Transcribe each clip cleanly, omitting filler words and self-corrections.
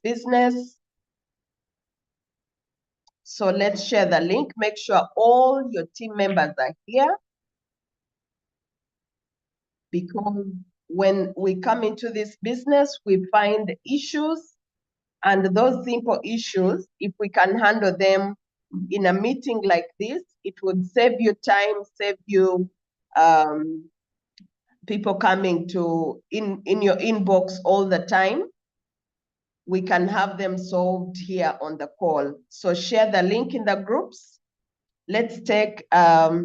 business. So let's share the link. Make sure all your team members are here, because when we come into this business, we find issues, and those simple issues, if we can handle them in a meeting like this, it would save you time, save you people coming to in your inbox all the time. We can have them solved here on the call. So share the link in the groups. Let's take at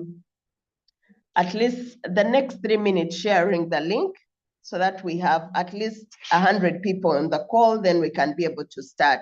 least the next 3 minutes sharing the link, so that we have at least 100 people on the call, then we can be able to start.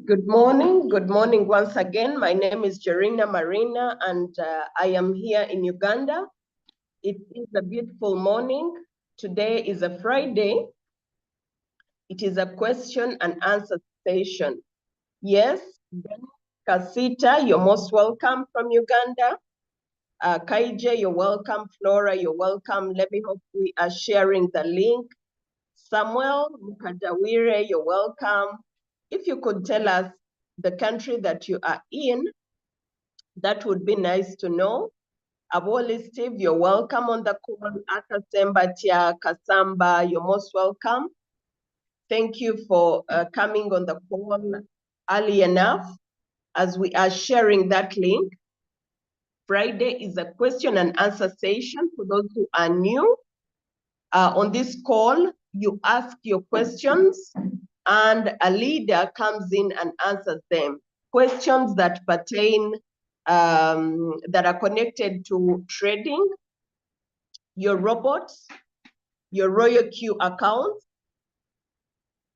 Good morning once again. My name is Jerina Marina, and I am here in Uganda. It is a beautiful morning. Today is a Friday. It is a question and answer session. Yes, Kasita, you're most welcome from Uganda. Kaije, you're welcome. Flora, you're welcome. Let me hope we are sharing the link. Samuel Mukadawire, you're welcome. If you could tell us the country that you are in, that would be nice to know. Aboli Steve, you're welcome on the call. Akasembatia, Kasamba, you're most welcome. Thank you for coming on the call early enough as we are sharing that link. Friday is a question and answer session for those who are new. On this call, you ask your questions and a leader comes in and answers them. Questions that pertain, that are connected to trading, your robots, your Royal Q account,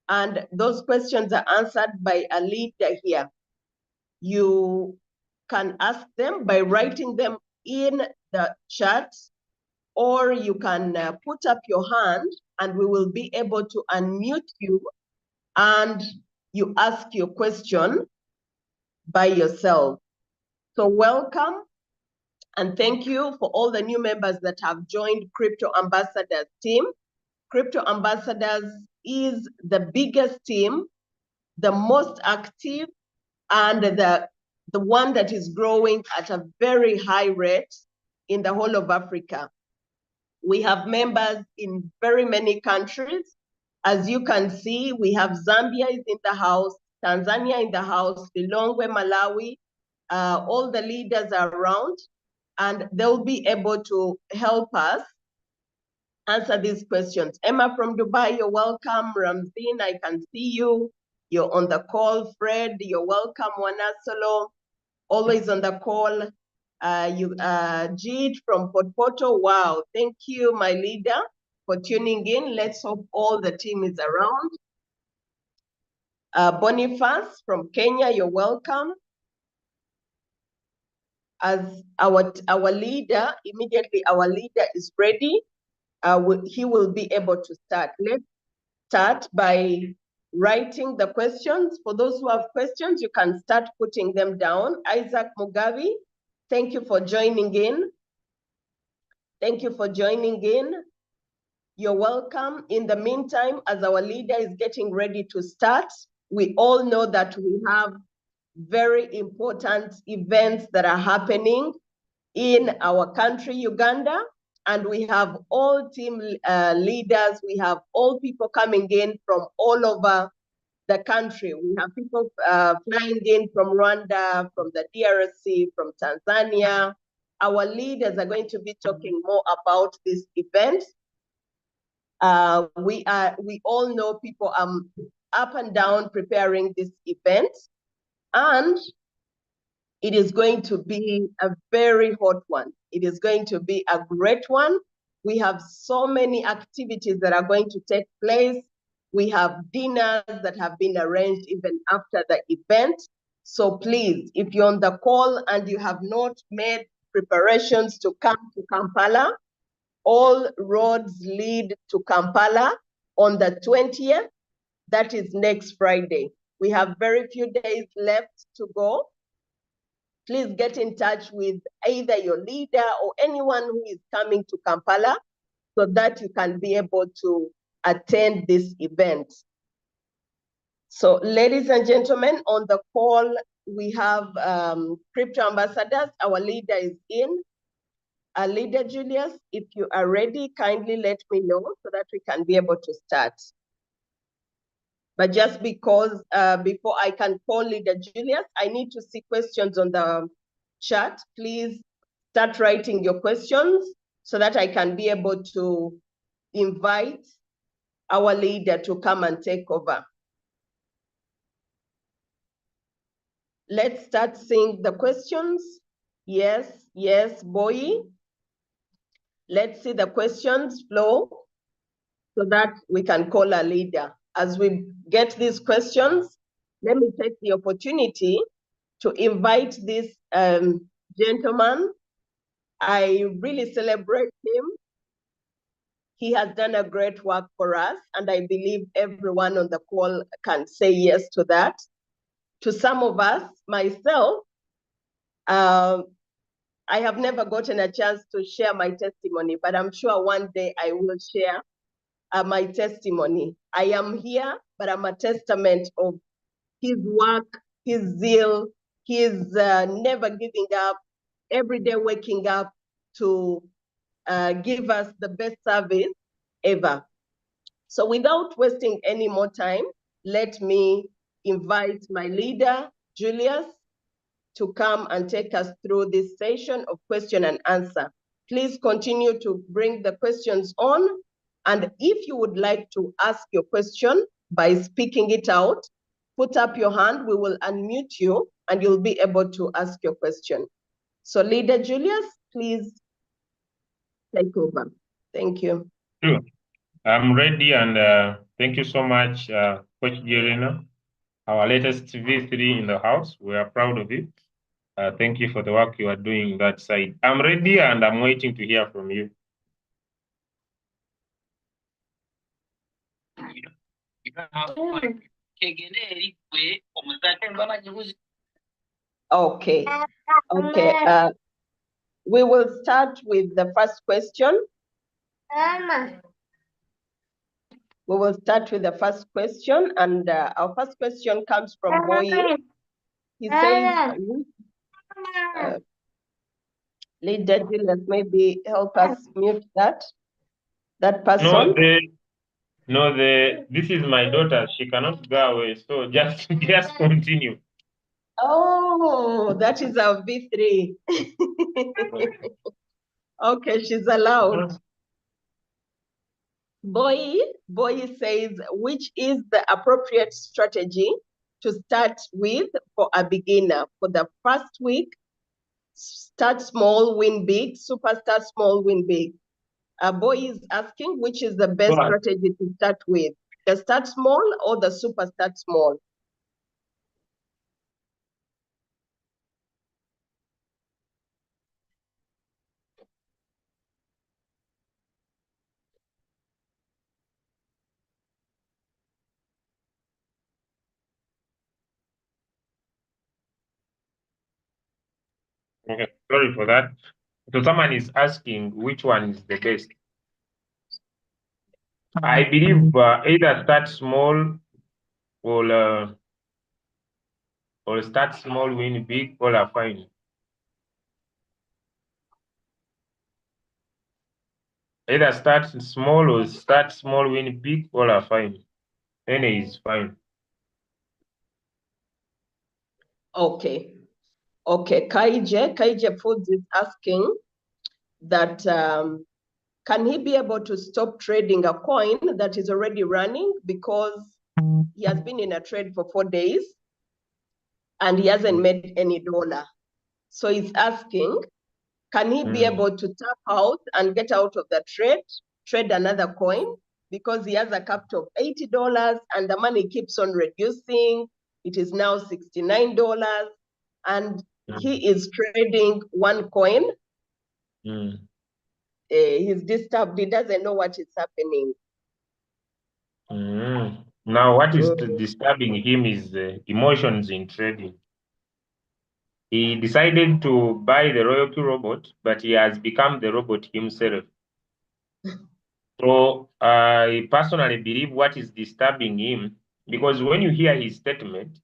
and those questions are answered by a leader here. You can ask them by writing them in the chat, or you can put up your hand and we will be able to unmute you and you ask your question by yourself. So welcome, and thank you for all the new members that have joined Crypto Ambassadors team. Crypto Ambassadors is the biggest team, the most active, and the one that is growing at a very high rate in the whole of Africa. We have members in very many countries. As you can see, we have Zambia is in the house, Tanzania in the house, Lilongwe, Malawi, all the leaders are around, and they'll be able to help us answer these questions. Emma from Dubai, you're welcome. Ramzin, I can see you. you're on the call. Fred, you're welcome. Wanasolo, always on the call. Jeet from Potpoto, wow. Thank you, my leader, for tuning in. Let's hope all the team is around. Boniface from Kenya, you're welcome. As our leader, immediately our leader is ready, he will be able to start. Let's start by writing the questions. For those who have questions, you can start putting them down. Isaac Mugavi, thank you for joining in. Thank you for joining in. You're welcome. In the meantime, as our leader is getting ready to start, we all know that we have very important events that are happening in our country, Uganda, and we have all team leaders, we have all people coming in from all over the country. We have people flying in from Rwanda, from the DRC, from Tanzania. Our leaders are going to be talking more about this event. We all know people are up and down preparing this event, and it is going to be a very hot one. It is going to be a great one. We have so many activities that are going to take place. We have dinners that have been arranged even after the event. So please, if you're on the call and you have not made preparations to come to Kampala, all roads lead to Kampala on the 20th. That is next Friday. We have very few days left to go. Please get in touch with either your leader or anyone who is coming to Kampala so that you can be able to attend this event. So ladies and gentlemen, on the call, we have crypto ambassadors. Our leader is in. Our leader, Julius, if you are ready, kindly let me know so that we can be able to start. But just because before I can call Leader Julius, I need to see questions on the chat. Please start writing your questions so that I can be able to invite our leader to come and take over. Let's start seeing the questions. Yes, boy. Let's see the questions flow so that we can call a leader. As we get these questions, let me take the opportunity to invite this gentleman. I really celebrate him. He has done a great work for us, and I believe everyone on the call can say yes to that. To some of us, myself, I have never gotten a chance to share my testimony, but I'm sure one day I will share my testimony. I am here, but I'm a testament of his work, his zeal, his never giving up, every day waking up to give us the best service ever. So without wasting any more time, let me invite my leader, Julius, to come and take us through this session of question and answer. Please continue to bring the questions on. And if you would like to ask your question by speaking it out, put up your hand, we will unmute you and you'll be able to ask your question. So Leader Julius, please take over. Thank you. Sure. I'm ready, and thank you so much, Coach Jerina, our latest V3 in the house. We are proud of it. Thank you for the work you are doing that side. I'm ready, and I'm waiting to hear from you. Okay. We will start with the first question. We will start with the first question, and our first question comes from Boy. He says, Leader Julius, maybe help us mute that person. This is my daughter. She cannot go away, so just continue. Oh, that is our V3. Okay, she's allowed. Boy says, which is the appropriate strategy to start with for a beginner? For the first week, start small, win big, superstar small, win big. A boy is asking which is the best strategy to start with, the start small or the super start small? Okay, sorry for that. So someone is asking which one is the best. I believe either start small or start small, win big, all are fine. Either start small or start small, win big, all are fine. Any is fine. Okay. Okay, Kaije Foods is asking that can he be able to stop trading a coin that is already running because he has been in a trade for 4 days and he hasn't made any dollar? So he's asking, can he be able to tap out and get out of the trade another coin? Because he has a capital of $80 and the money keeps on reducing. It is now $69 and he is trading one coin. He's disturbed. He doesn't know what is happening. Now, what is disturbing him is emotions in trading. He decided to buy the royalty robot, but he has become the robot himself. So I personally believe what is disturbing him, because when you hear his statement,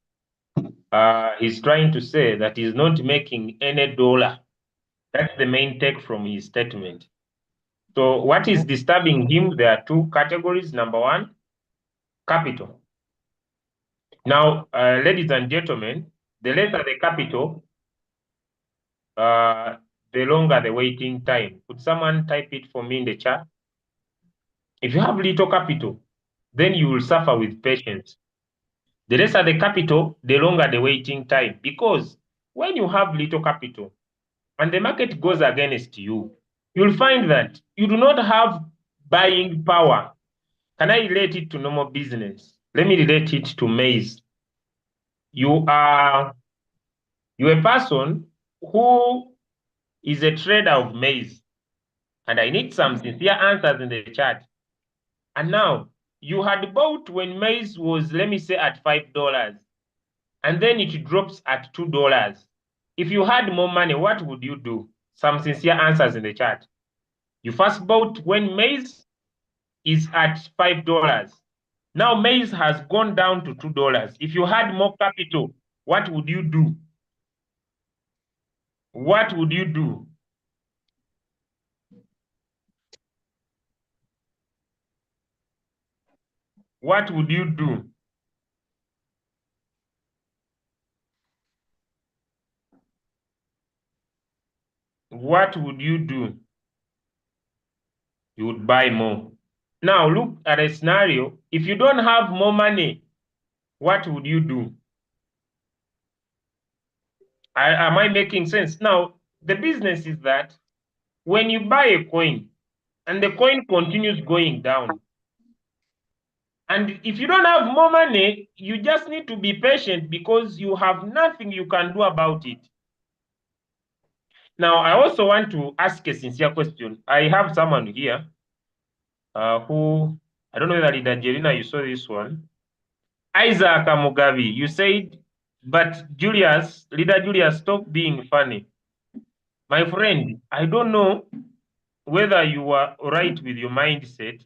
he's trying to say that he's not making any dollar. That's the main take from his statement. So what is disturbing him? There are two categories. Number one, capital. Now, ladies and gentlemen, the lesser the capital, the longer the waiting time. Could someone type it for me in the chat? If you have little capital, then you will suffer with patience. The lesser the capital, the longer the waiting time. Because when you have little capital and the market goes against you, you'll find that you do not have buying power. Can I relate it to normal business? Let me relate it to maize. You're a person who is a trader of maize, and I need some sincere answers in the chat. And now, you had bought when maize was, let me say, at $5, and then it drops at $2. If you had more money, what would you do? Some sincere answers in the chat. You first bought when maize is at $5. Now maize has gone down to $2. If you had more capital, what would you do? What would you do? What would you do? What would you do? You would buy more. Now look at a scenario. If you don't have more money, what would you do? Am I making sense? Now, the business is that when you buy a coin and the coin continues going down, and if you don't have more money, you just need to be patient because you have nothing you can do about it. Now, I also want to ask a sincere question. I have someone here who, I don't know whether Leader Jerina, you saw this one. Isaac Mugabe, you said, but Julius, Leader Julius, stop being funny. My friend, I don't know whether you are right with your mindset,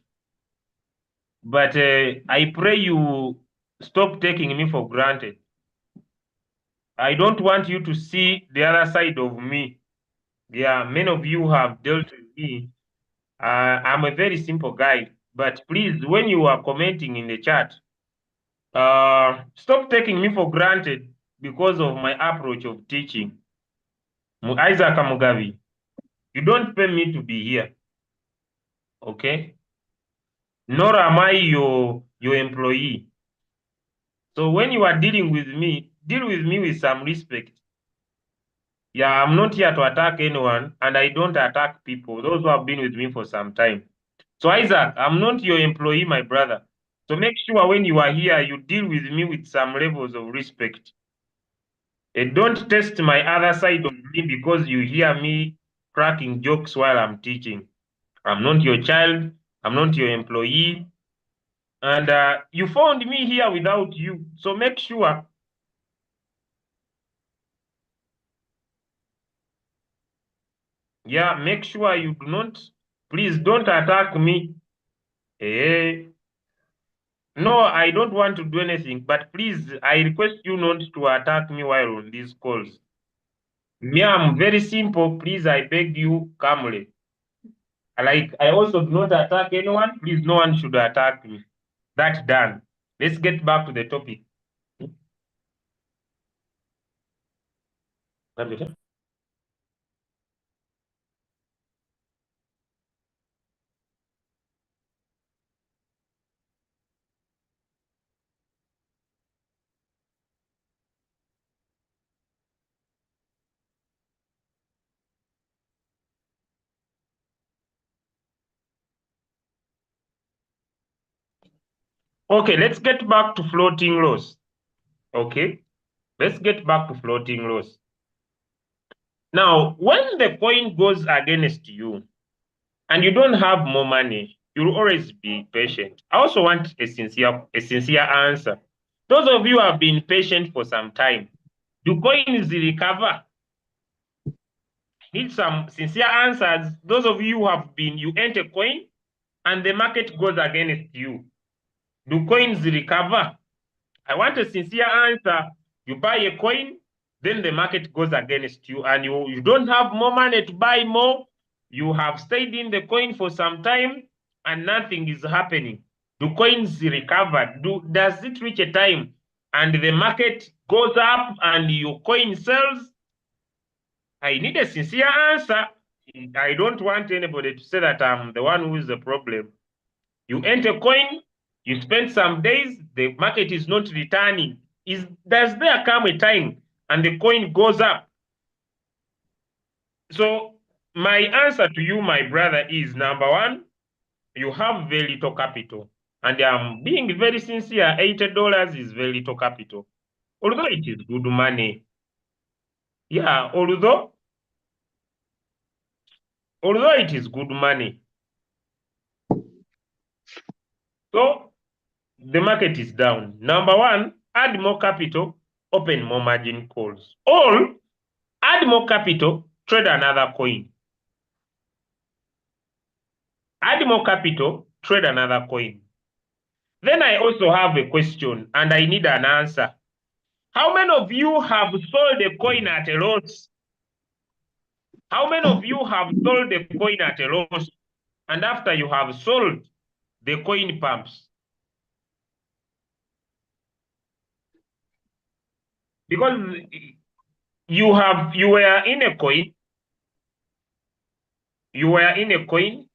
but I pray you stop taking me for granted. I don't want you to see the other side of me. Yeah, many of you have dealt with me. I'm a very simple guy, but please, when you are commenting in the chat, stop taking me for granted because of my approach of teaching. Isaac Mugabe, you don't pay me to be here, okay? Nor am I your employee. So when you are dealing with me, deal with me with some respect. Yeah, I'm not here to attack anyone, and I don't attack people, those who have been with me for some time. So Isaac, I'm not your employee, my brother. So make sure when you are here, you deal with me with some levels of respect. And don't test my other side of me because you hear me cracking jokes while I'm teaching. I'm not your child. I'm not your employee. And you found me here without you. So make sure. Yeah, make sure you do not. Please don't attack me. Eh, no, I don't want to do anything. But please, I request you not to attack me while on these calls. Me, I'm very simple. Please, I beg you calmly. Like, I also do not attack anyone. Please, no one should attack me. That's done. Let's get back to the topic. Okay, let's get back to floating loss. Okay, let's get back to floating loss. Now, when the coin goes against you and you don't have more money, you'll always be patient. I also want a sincere answer. Those of you who have been patient for some time, do coins recover? Need some sincere answers. Those of you who have been, you enter coin and the market goes against you. Do coins recover? I want a sincere answer. You buy a coin, then the market goes against you, and you don't have more money to buy more. You have stayed in the coin for some time, and nothing is happening. Do coins recover? Does it reach a time and the market goes up and your coin sells? I need a sincere answer. I don't want anybody to say that I'm the one who is the problem. You enter coin, you spend some days, the market is not returning. Does there come a time and the coin goes up? So my answer to you, my brother, is number one, you have very little capital. And I'm being very sincere, $80 is very little capital. Although it is good money. Yeah, although it is good money. So the market is down. Number one, add more capital, open more margin calls. Or add more capital, trade another coin. Add more capital, trade another coin. Then I also have a question and I need an answer. How many of you have sold a coin at a loss? How many of you have sold a coin at a loss? And after you have sold, the coin pumps? Because you were in a coin,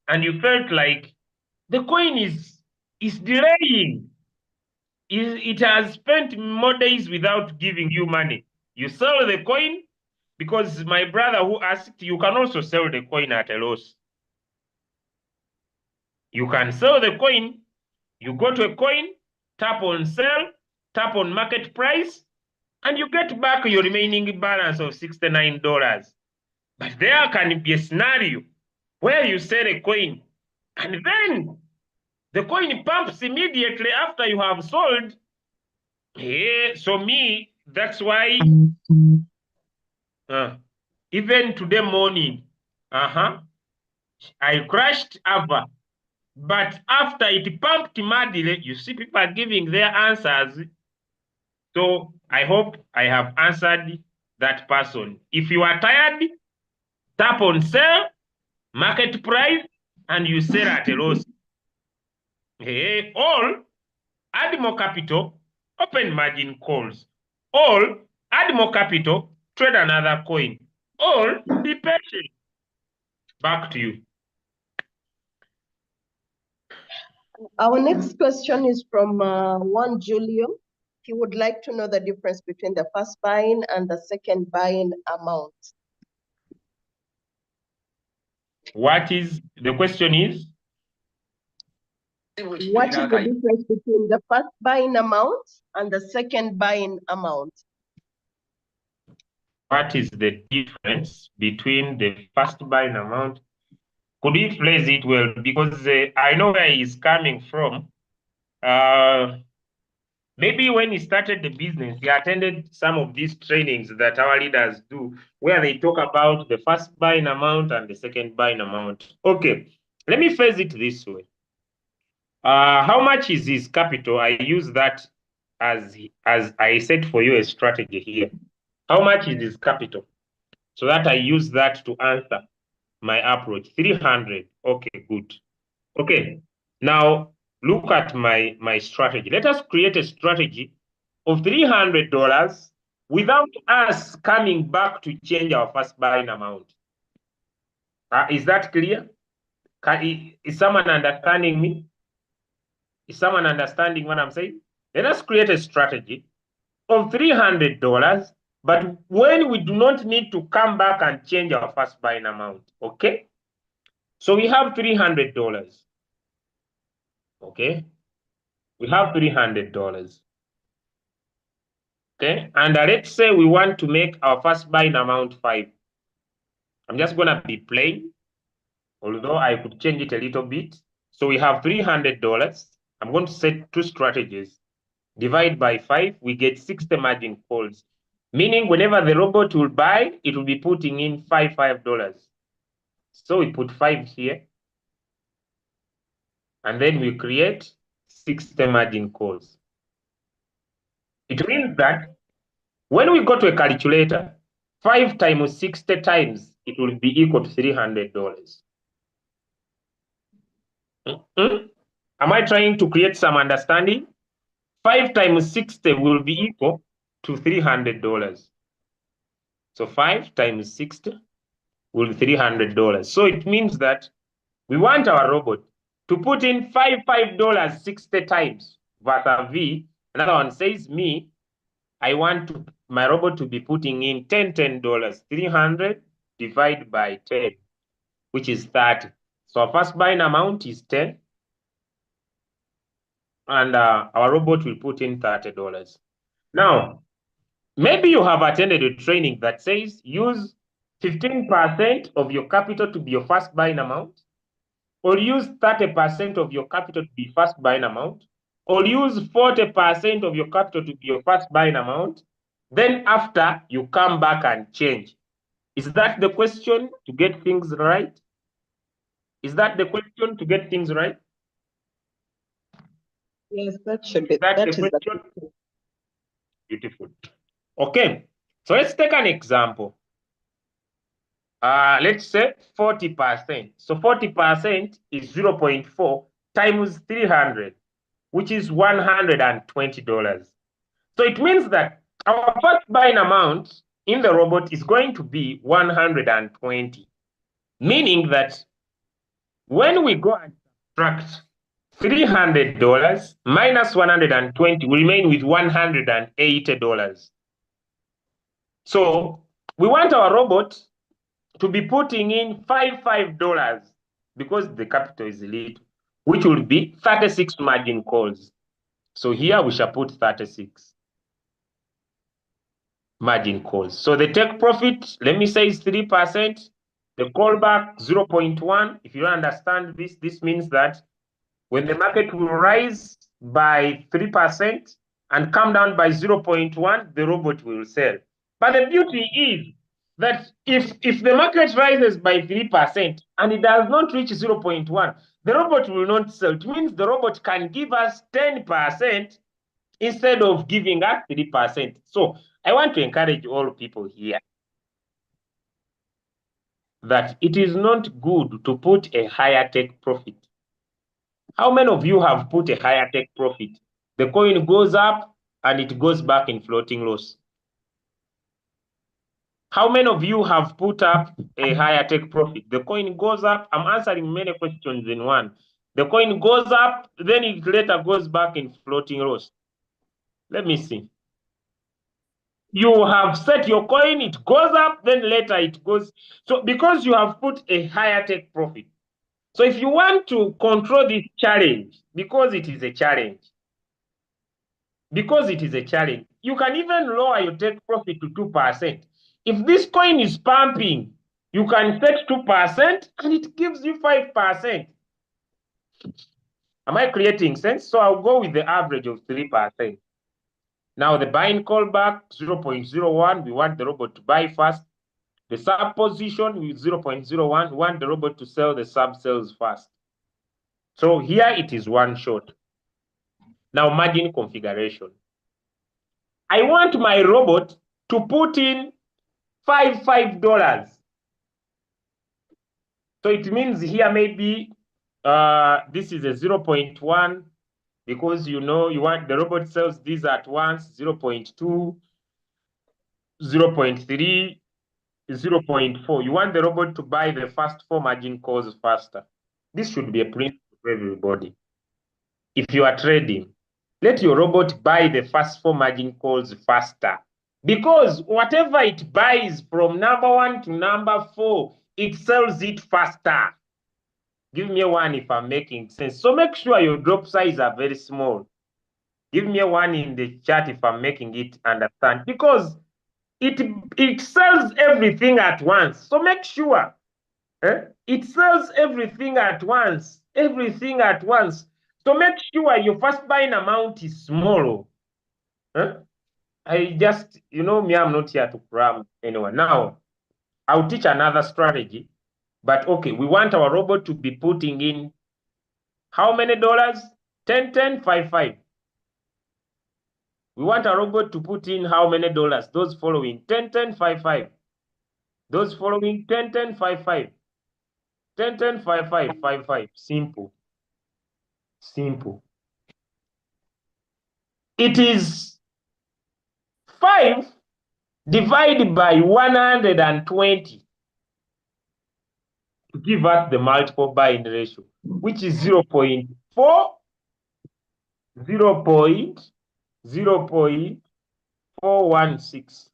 and you felt like the coin is delaying. It has spent more days without giving you money. You sell the coin because my brother who asked, you can also sell the coin at a loss. You can sell the coin, you go to a coin, tap on sell, tap on market price, and you get back your remaining balance of $69. But there can be a scenario where you sell a coin and then the coin pumps immediately after you have sold. Yeah, so me, that's why even today morning, I crashed Ava. But after it pumped madly, you see people are giving their answers. So I hope I have answered that person. If you are tired, tap on sell, market price, and you sell at a loss. Hey, all add more capital, open margin calls. All add more capital, trade another coin. All be patient. Back to you. Our next question is from Juan Julio. he would like to know the difference between the first buying and the second buying amount. What is, the question is? What is the difference between the first buying amount and the second buying amount? What is the difference between the first buying amount? Could you phrase it well? Because I know where he's coming from. Maybe when he started the business, he attended some of these trainings that our leaders do, where they talk about the first buying amount and the second buying amount. Okay, let me phrase it this way. How much is his capital? I use that as I set for you a strategy here. How much is his capital? So that I use that to answer my approach. 300. Okay, good. Okay, now look at my strategy. Let us create a strategy of $300 without us coming back to change our first buying amount. Is that clear? Is someone understanding me? Is someone understanding what I'm saying? Let us create a strategy of $300, but when we do not need to come back and change our first buying amount, okay? So we have $300, okay? We have $300, okay? And let's say we want to make our first buying amount 5. I'm just gonna be plain, although I could change it a little bit. So we have $300. I'm going to set 2 strategies. Divide by 5, we get 60 margin calls. Meaning whenever the robot will buy, it will be putting in $5. So we put 5 here. And then we create 60 margin calls. It means that when we go to a calculator, 5 times 60 times, it will be equal to $300. Am I trying to create some understanding? 5 times 60 will be equal to $300. So 5 times 60 will be $300. So it means that we want our robot to put in $5 60 times versus V. Another one says me, I want my robot to be putting in $10. 300 divided by 10, which is 30. So our first buying amount is 10. And our robot will put in $30. Now, maybe you have attended a training that says use 15% of your capital to be your first buying amount, or use 30% of your capital to be first buying amount, or use 40% of your capital to be your first buying amount. Then after, you come back and change. Is that the question to get things right? Is that the question to get things right? Yes, that should be. That is the question. Beautiful. Okay, so let's take an example. Let's say 40%. So 40% is 0.4 times 300, which is $120. So it means that our first buying amount in the robot is going to be 120, meaning that when we go and subtract $300 minus 120, we remain with $180. So we want our robot to be putting in $5 because the capital is little, which will be 36 margin calls. So here we shall put 36 margin calls. So the take profit, let me say, is 3%. The callback 0.1. If you don't understand this, this means that when the market will rise by 3% and come down by 0.1, the robot will sell. But the beauty is that if the market rises by 3% and it does not reach 0.1, the robot will not sell. It means the robot can give us 10% instead of giving us 3%. So I want to encourage all people here that it is not good to put a higher take profit. How many of you have put a higher take profit? The coin goes up and it goes back in floating loss. How many of you have put up a higher take profit? The coin goes up. I'm answering many questions in one. The coin goes up, then it later goes back in floating loss. Let me see. You have set your coin, it goes up, then later it goes. So because you have put a higher take profit. So if you want to control this challenge, because it is a challenge, you can even lower your take profit to 2%. If this coin is pumping, you can set 2% and it gives you 5%. Am I creating sense? So I'll go with the average of 3%. Now the buying callback 0.01, we want the robot to buy first. The sub position with 0.01, we want the robot to sell the sub sales first. So here it is one short. Now margin configuration. I want my robot to put in $5. So it means here maybe this is a 0.1 because you want the robot sells these at once, 0.2, 0.3, 0.4. You want the robot to buy the first 4 margin calls faster. This should be a principle for everybody. If you are trading, let your robot buy the first 4 margin calls faster. Because whatever it buys from number 1 to number 4, it sells it faster. Give me a 1 if I'm making sense. So make sure your drop size are very small. Give me a 1 in the chat if I'm making it understand. Because it sells everything at once. So make sure it sells everything at once. Everything at once. So make sure your first buying amount is small. I just, me, I'm not here to cram anyone. Now, I'll teach another strategy. But okay, we want our robot to be putting in how many dollars? 10, 10, 5, 5. We want our robot to put in how many dollars? Those following 10, 10, 5, 5. Those following 10, 10, 5, 5. 10, 10, 5, 5, 5, 5. Simple. Simple. It is 5 divided by 120 to give us the multiple buying ratio, which is 0.4, 0.416.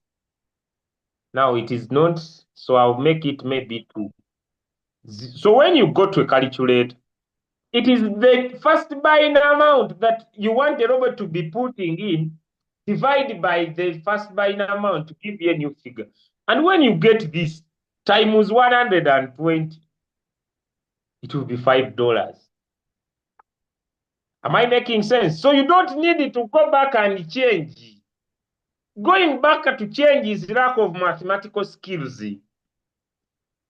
Now it is not, so I'll make it maybe 2. So when you go to calculate, it is the first buying amount that you want the robot to be putting in divided by the first buying amount to give you a new figure. And when you get this times 120, it will be $5. Am I making sense? So you don't need to go back and change. Going back to change is lack of mathematical skills.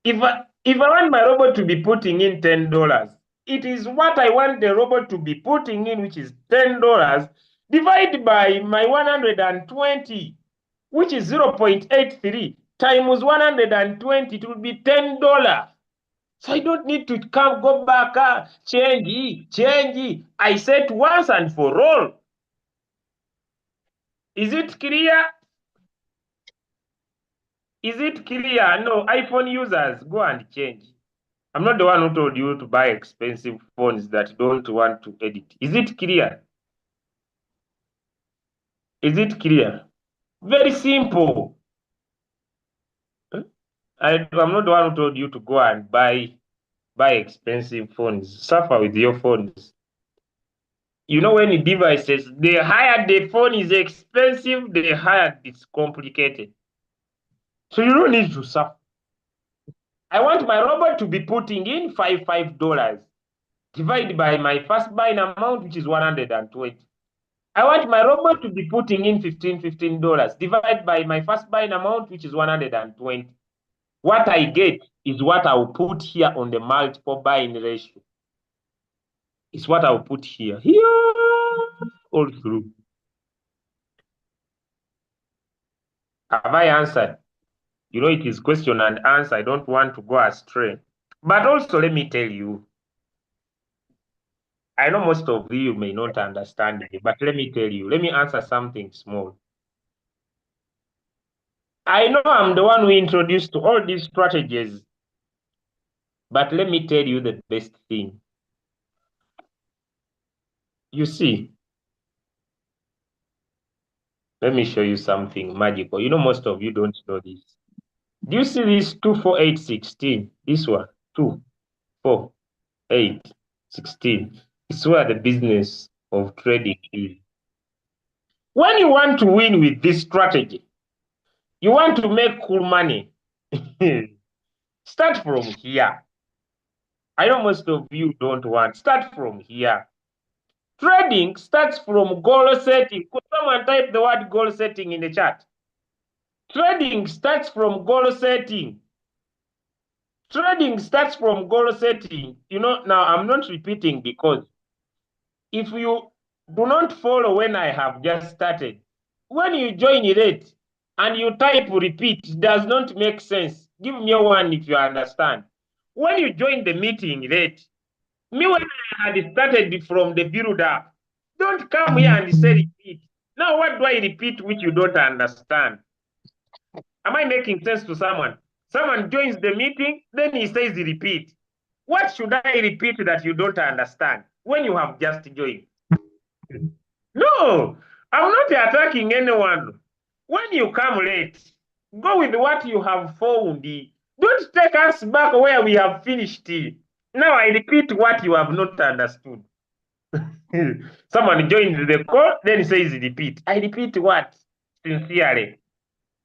If I want my robot to be putting in $10, it is what I want the robot to be putting in, which is $10, divided by my 120, which is 0.83, times 120, it will be $10. So I don't need to go back, change. I set once and for all. Is it clear? Is it clear? No, iPhone users, go and change. I'm not the one who told you to buy expensive phones that don't want to edit. Is it clear? Is it clear? Very simple. I'm not the one who told you to go and buy expensive phones. Suffer with your phones. You know, when the devices, the higher the phone is expensive, the higher it's complicated. So you don't need to suffer. I want my robot to be putting in $5 divided by my first buying amount, which is 120. I want my robot to be putting in $15 divided by my first buying amount, which is 120. What I get is what I will put here on the multiple buying ratio. It's what I will put here all through. Have I answered? You know, it is question and answer. I don't want to go astray. But also, let me tell you, I know most of you may not understand me, but let me tell you, let me answer something small. I know I'm the one who introduced all these strategies, but let me tell you the best thing. You see, Let me show you something magical. You know, most of you don't know this. Do you see this 2, 4, 8, 16? This one, 2, 4, 8, 16. It's where the business of trading is. When you want to win with this strategy, you want to make cool money, start from here. I know most of you don't want. Start from here. Trading starts from goal setting. Could someone type the word goal setting in the chat? Trading starts from goal setting. Trading starts from goal setting. You know, now I'm not repeating because if you do not follow when I have just started, when you join late and you type repeat, it does not make sense. Give me one if you understand. When you join the meeting late, me when I had started from the build up, don't come here and say repeat. Now what do I repeat which you don't understand? Am I making sense to someone? Someone joins the meeting, then he says repeat. What should I repeat that you don't understand when you have just joined? No, I'm not attacking anyone. When you come late, go with what you have found. Don't take us back where we have finished. Now I repeat what you have not understood. Someone joins the call, then says repeat. I repeat what? Sincerely.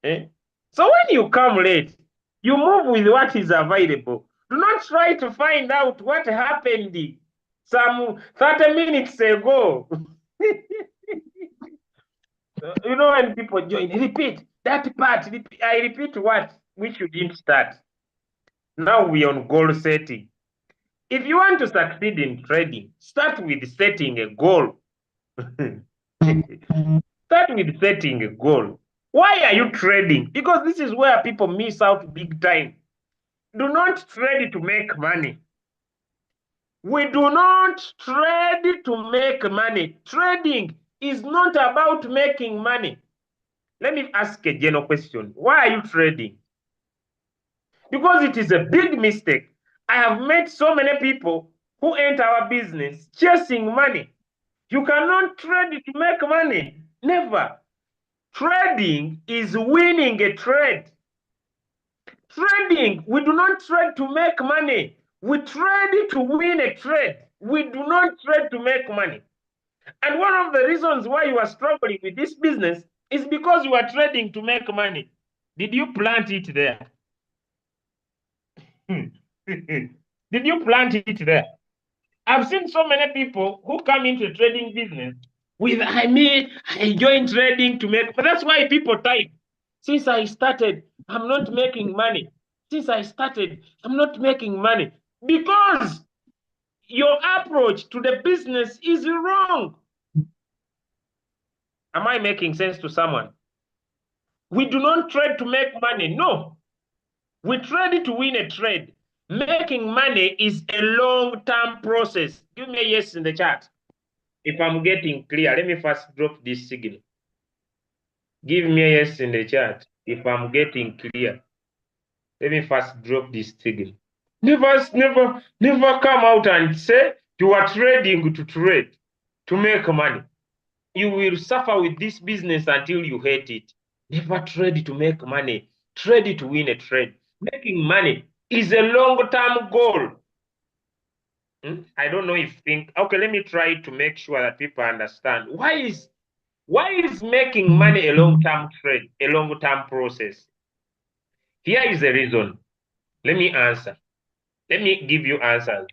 So when you come late, you move with what is available. Do not try to find out what happened some 30 minutes ago. You know, when people join, repeat that part. I repeat what? Which you didn't start. Now we on goal setting. If you want to succeed in trading, start with setting a goal. Start with setting a goal. Why are you trading? Because this is where people miss out big time. Do not trade to make money. We do not trade to make money. Trading is not about making money. Let me ask a general question. Why are you trading? Because it is a big mistake. I have met so many people who enter our business chasing money. You cannot trade to make money. Never. Trading is winning a trade. Trading, we do not trade to make money. We trade to win a trade. We do not trade to make money. And one of the reasons why you are struggling with this business is because you are trading to make money. Did you plant it there? Did you plant it there? I've seen so many people who come into trading business with, I joined trading to make, but that's why people type, since I started, I'm not making money. Since I started, I'm not making money. Because your approach to the business is wrong. Am I making sense to someone? We do not trade to make money. No. We trade to win a trade. Making money is a long-term process. Give me a yes in the chat. If I'm getting clear, let me first drop this signal. Give me a yes in the chat. If I'm getting clear, let me first drop this signal. Never come out and say you are trading to trade, to make money. You will suffer with this business until you hate it. Never trade to make money. Trade to win a trade. Making money is a long-term goal. I don't know if okay, let me try to make sure that people understand. Why is making money a long-term trade, a long-term process? Here is the reason. Let me answer. Let me give you answers.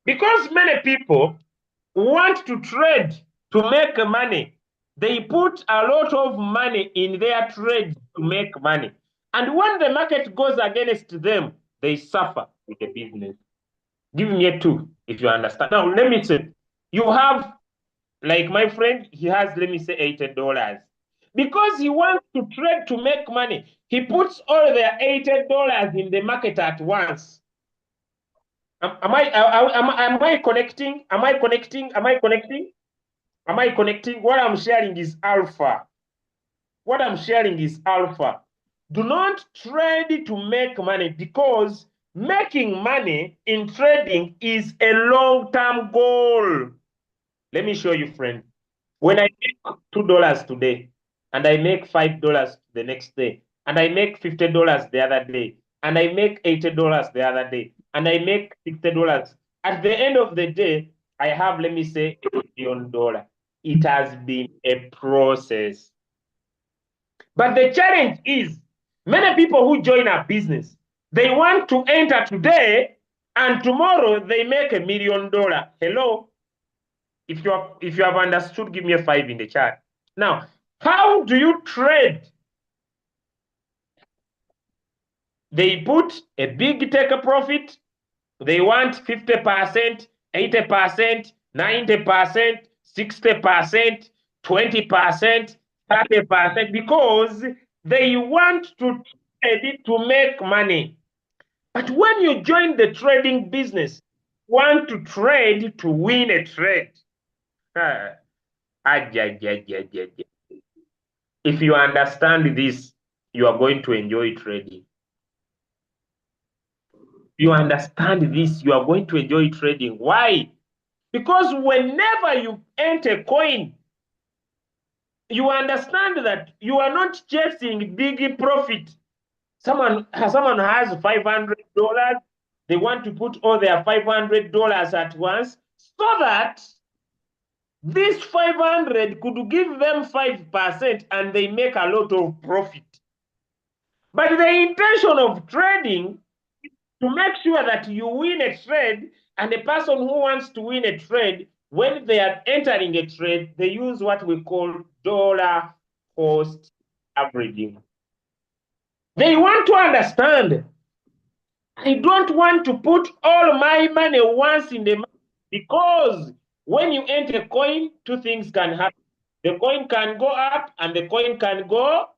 Because many people want to trade to make money. They put a lot of money in their trade to make money. And when the market goes against them, they suffer with the business. Give me a 2 if you understand. Now, let me say, you have, like my friend, he has, let me say, $80. Because he wants to trade to make money, he puts all the $80 in the market at once. Am I connecting? Am I connecting? Am I connecting? Am I connecting? What I'm sharing is alpha. What I'm sharing is alpha. Do not trade to make money, because making money in trading is a long-term goal. Let me show you, friend. When I make $2 today, and I make $5 the next day, and I make $50 the other day, and I make $80 the other day, and I make $60. At the end of the day, I have, let me say, $1 million. It has been a process. But the challenge is, many people who join a business, they want to enter today, and tomorrow they make $1 million. Hello? If you have understood, give me a 5 in the chat. Now, how do you trade? They put a big take a profit. They want 50%, 80%, 90%, 60%, 20%, 30%, because they want to trade to make money. But when you join the trading business, you want to trade to win a trade. If you understand this, you are going to enjoy trading. You understand this, you are going to enjoy trading. Why? Because whenever you enter coin, you understand that you are not chasing big profit. Someone has $500. They want to put all their $500 at once, so that this 500 could give them 5% and they make a lot of profit. But the intention of trading is to make sure that you win a trade, and the person who wants to win a trade, when they are entering a trade, they use what we call dollar cost averaging. They want to understand, I don't want to put all my money once in the market, because when you enter a coin, two things can happen. The coin can go up and the coin can go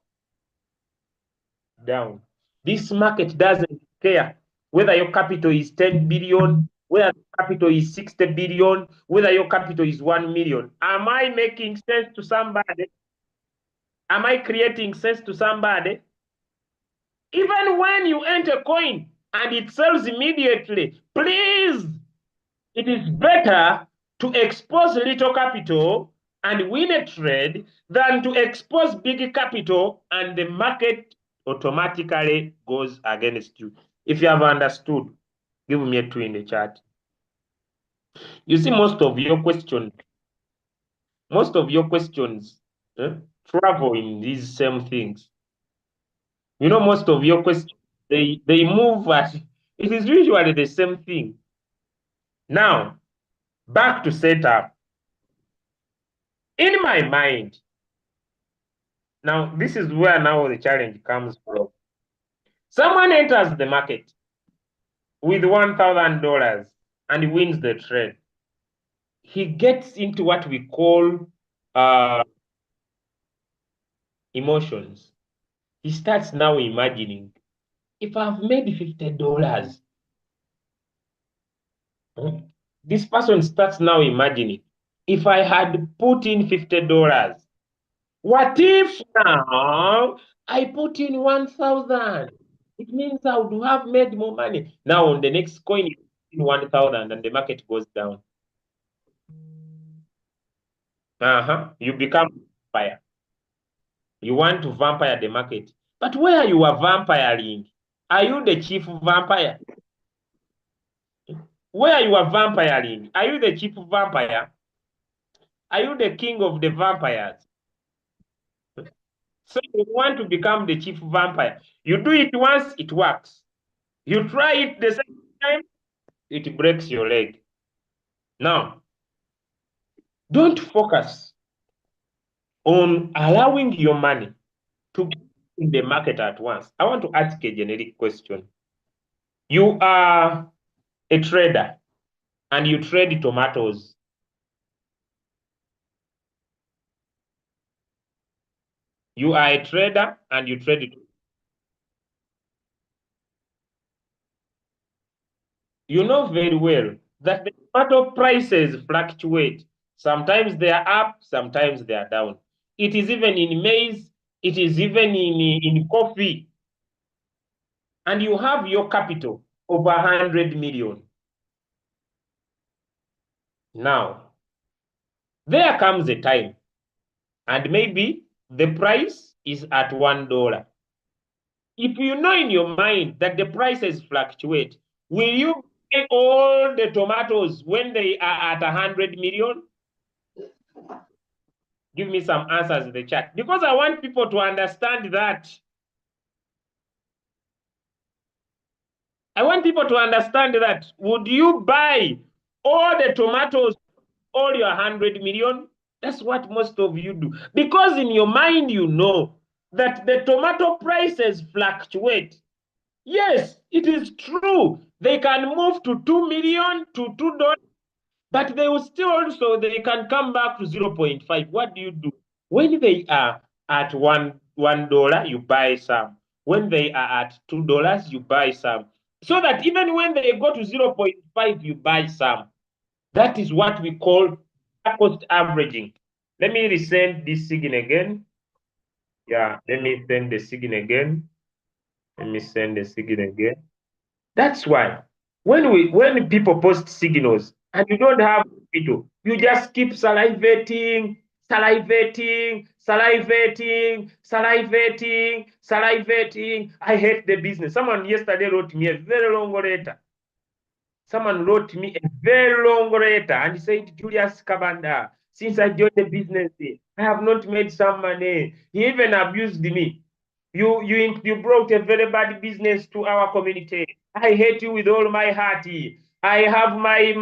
down. This market doesn't care whether your capital is 10 billion, whether your capital is 60 billion, whether your capital is 1 million. Am I making sense to somebody? Am I creating sense to somebody? Even when you enter coin and it sells immediately, please, it is better to expose little capital and win a trade than to expose big capital and the market automatically goes against you. If you have understood, give me a 2 in the chat. You see, most of your questions travel in these same things. You know, most of your questions, they move at, it is usually the same thing. Now, back to setup. In my mind, now this is where now the challenge comes from. Someone enters the market with $1,000 and wins the trade. He gets into what we call emotions. He starts now imagining, if I've made $50, this person starts now imagining, if I had put in $50, what if now I put in 1,000? It means I would have made more money. Now on the next coin, in 1,000 and the market goes down. You become a vampire. You want to vampire the market. But where you are vampiring, are you the chief vampire? Where you are vampiring, are you the chief vampire? Are you the king of the vampires? So you want to become the chief vampire. You do it once, it works. You try it the second time, it breaks your leg. Now, don't focus on allowing your money to be in the market at once. I want to ask a generic question. You are a trader and you trade tomatoes. You are a trader and you trade it. You know very well that the tomato prices fluctuate. Sometimes they are up, sometimes they are down. It is even in maize, it is even in coffee. And you have your capital over 100 million. Now, there comes a time, and maybe the price is at $1. If you know in your mind that the prices fluctuate, will you buy all the tomatoes when they are at 100 million? Give me some answers in the chat, because I want people to understand that. I want people to understand that. Would you buy all the tomatoes, all your 100 million? That's what most of you do. Because in your mind, you know that the tomato prices fluctuate. Yes, it is true. They can move to 2 million to $2, but they will still also, they can come back to 0.5. What do you do? When they are at $1, you buy some. When they are at $2, you buy some. So that even when they go to 0.5, you buy some. That is what we call cost averaging. Let me resend this signal again. Yeah, let me send the signal again. Let me send the signal again. That's why when people post signals and you don't have people, you just keep salivating, salivating, salivating, salivating, salivating. I hate the business. Someone yesterday wrote me a very long letter. Someone wrote me a very long letter and said, Julius Kabanda, since I joined the business, I have not made some money. He even abused me. You brought a very bad business to our community. I hate you with all my heart. I have my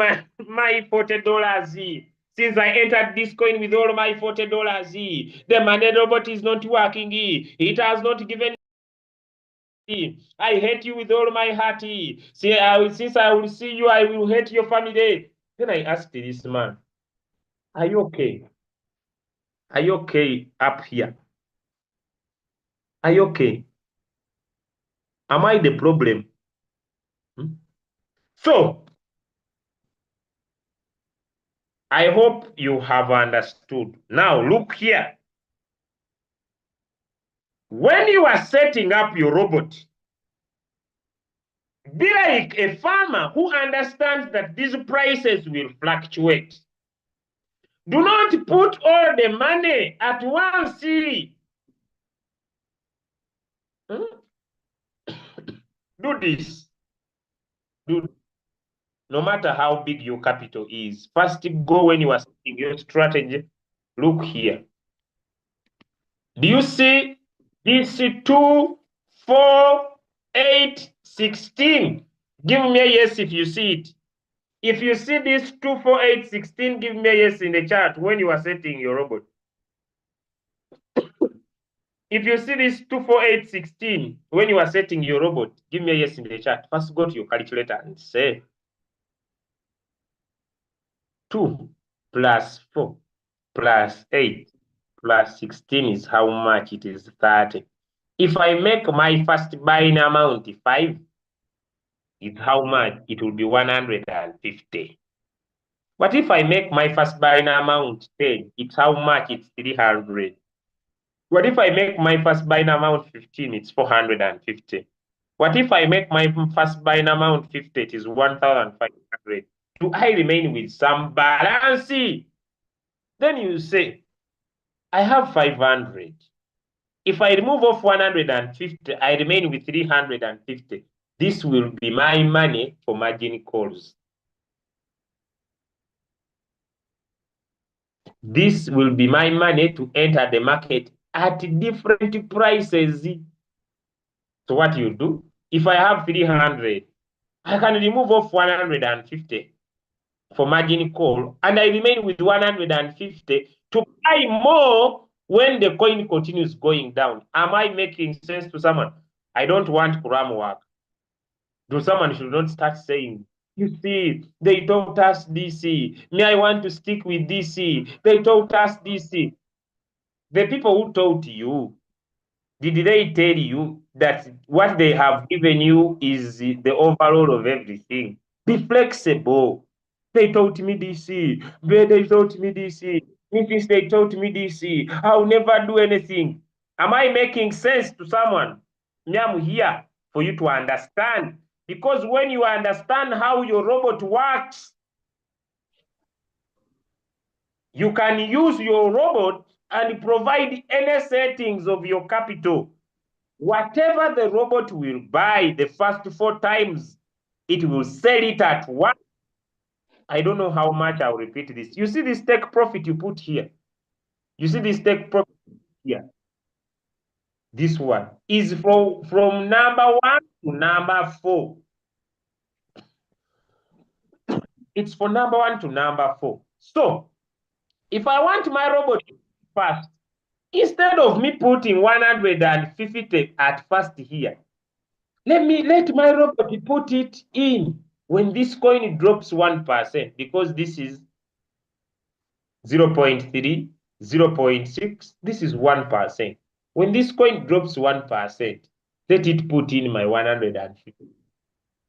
$40. Since I entered this coin with all my $40, the money robot is not working. It has not given. I hate you with all my heart. Since I will see you, I will hate your family. Then I asked this man, are you okay? Are you okay up here? Are you okay? Am I the problem? So, I hope you have understood. Now, look here. When you are setting up your robot, be like a farmer who understands that these prices will fluctuate. Do not put all the money at once. Do this. No matter how big your capital is. First, go when you are setting your strategy. Look here. Do you see this 2, 4, 8, 16? Give me a yes if you see it. If you see this 2, 4, 8, 16, give me a yes in the chat when you are setting your robot. If you see this 2, 4, 8, 16, when you are setting your robot, give me a yes in the chat. First, go to your calculator and say 2 plus 4 plus 8 plus 16 is how much? It is 30. If I make my first buying amount 5, it's how much? It will be 150. But if I make my first buying amount 10, it's how much? It's 300. What if I make my first buying amount 15? It's 450. What if I make my first buying amount 50? It is 1,500. Do I remain with some balance? Then you say, I have 500. If I remove off 150, I remain with 350. This will be my money for margin calls. This will be my money to enter the market at different prices. So what you do, if I have 300, I can remove off 150 for margin call, and I remain with 150 to buy more when the coin continues going down. Am I making sense to someone? I don't want Quran work. So someone should not start saying, you see, they taught us DC. Me, I want to stick with DC. They taught us DC. The people who taught you, did they tell you that what they have given you is the overall of everything? Be flexible. They taught me DC. They taught me DC. If they taught me DC, I'll never do anything. Am I making sense to someone? I'm here for you to understand. Because when you understand how your robot works, you can use your robot and provide any settings of your capital. Whatever the robot will buy the first 4 times, it will sell it at one. I don't know how much I'll repeat this. You see this take profit you put here. You see this take profit here. This one is from number 1 to number 4. It's for number 1 to number 4. So if I want my robot first, instead of me putting 150 at first here, let my robot put it in when this coin drops 1%, because this is 0.3, 0.6, this is 1%. When this coin drops 1%, let it put in my 150.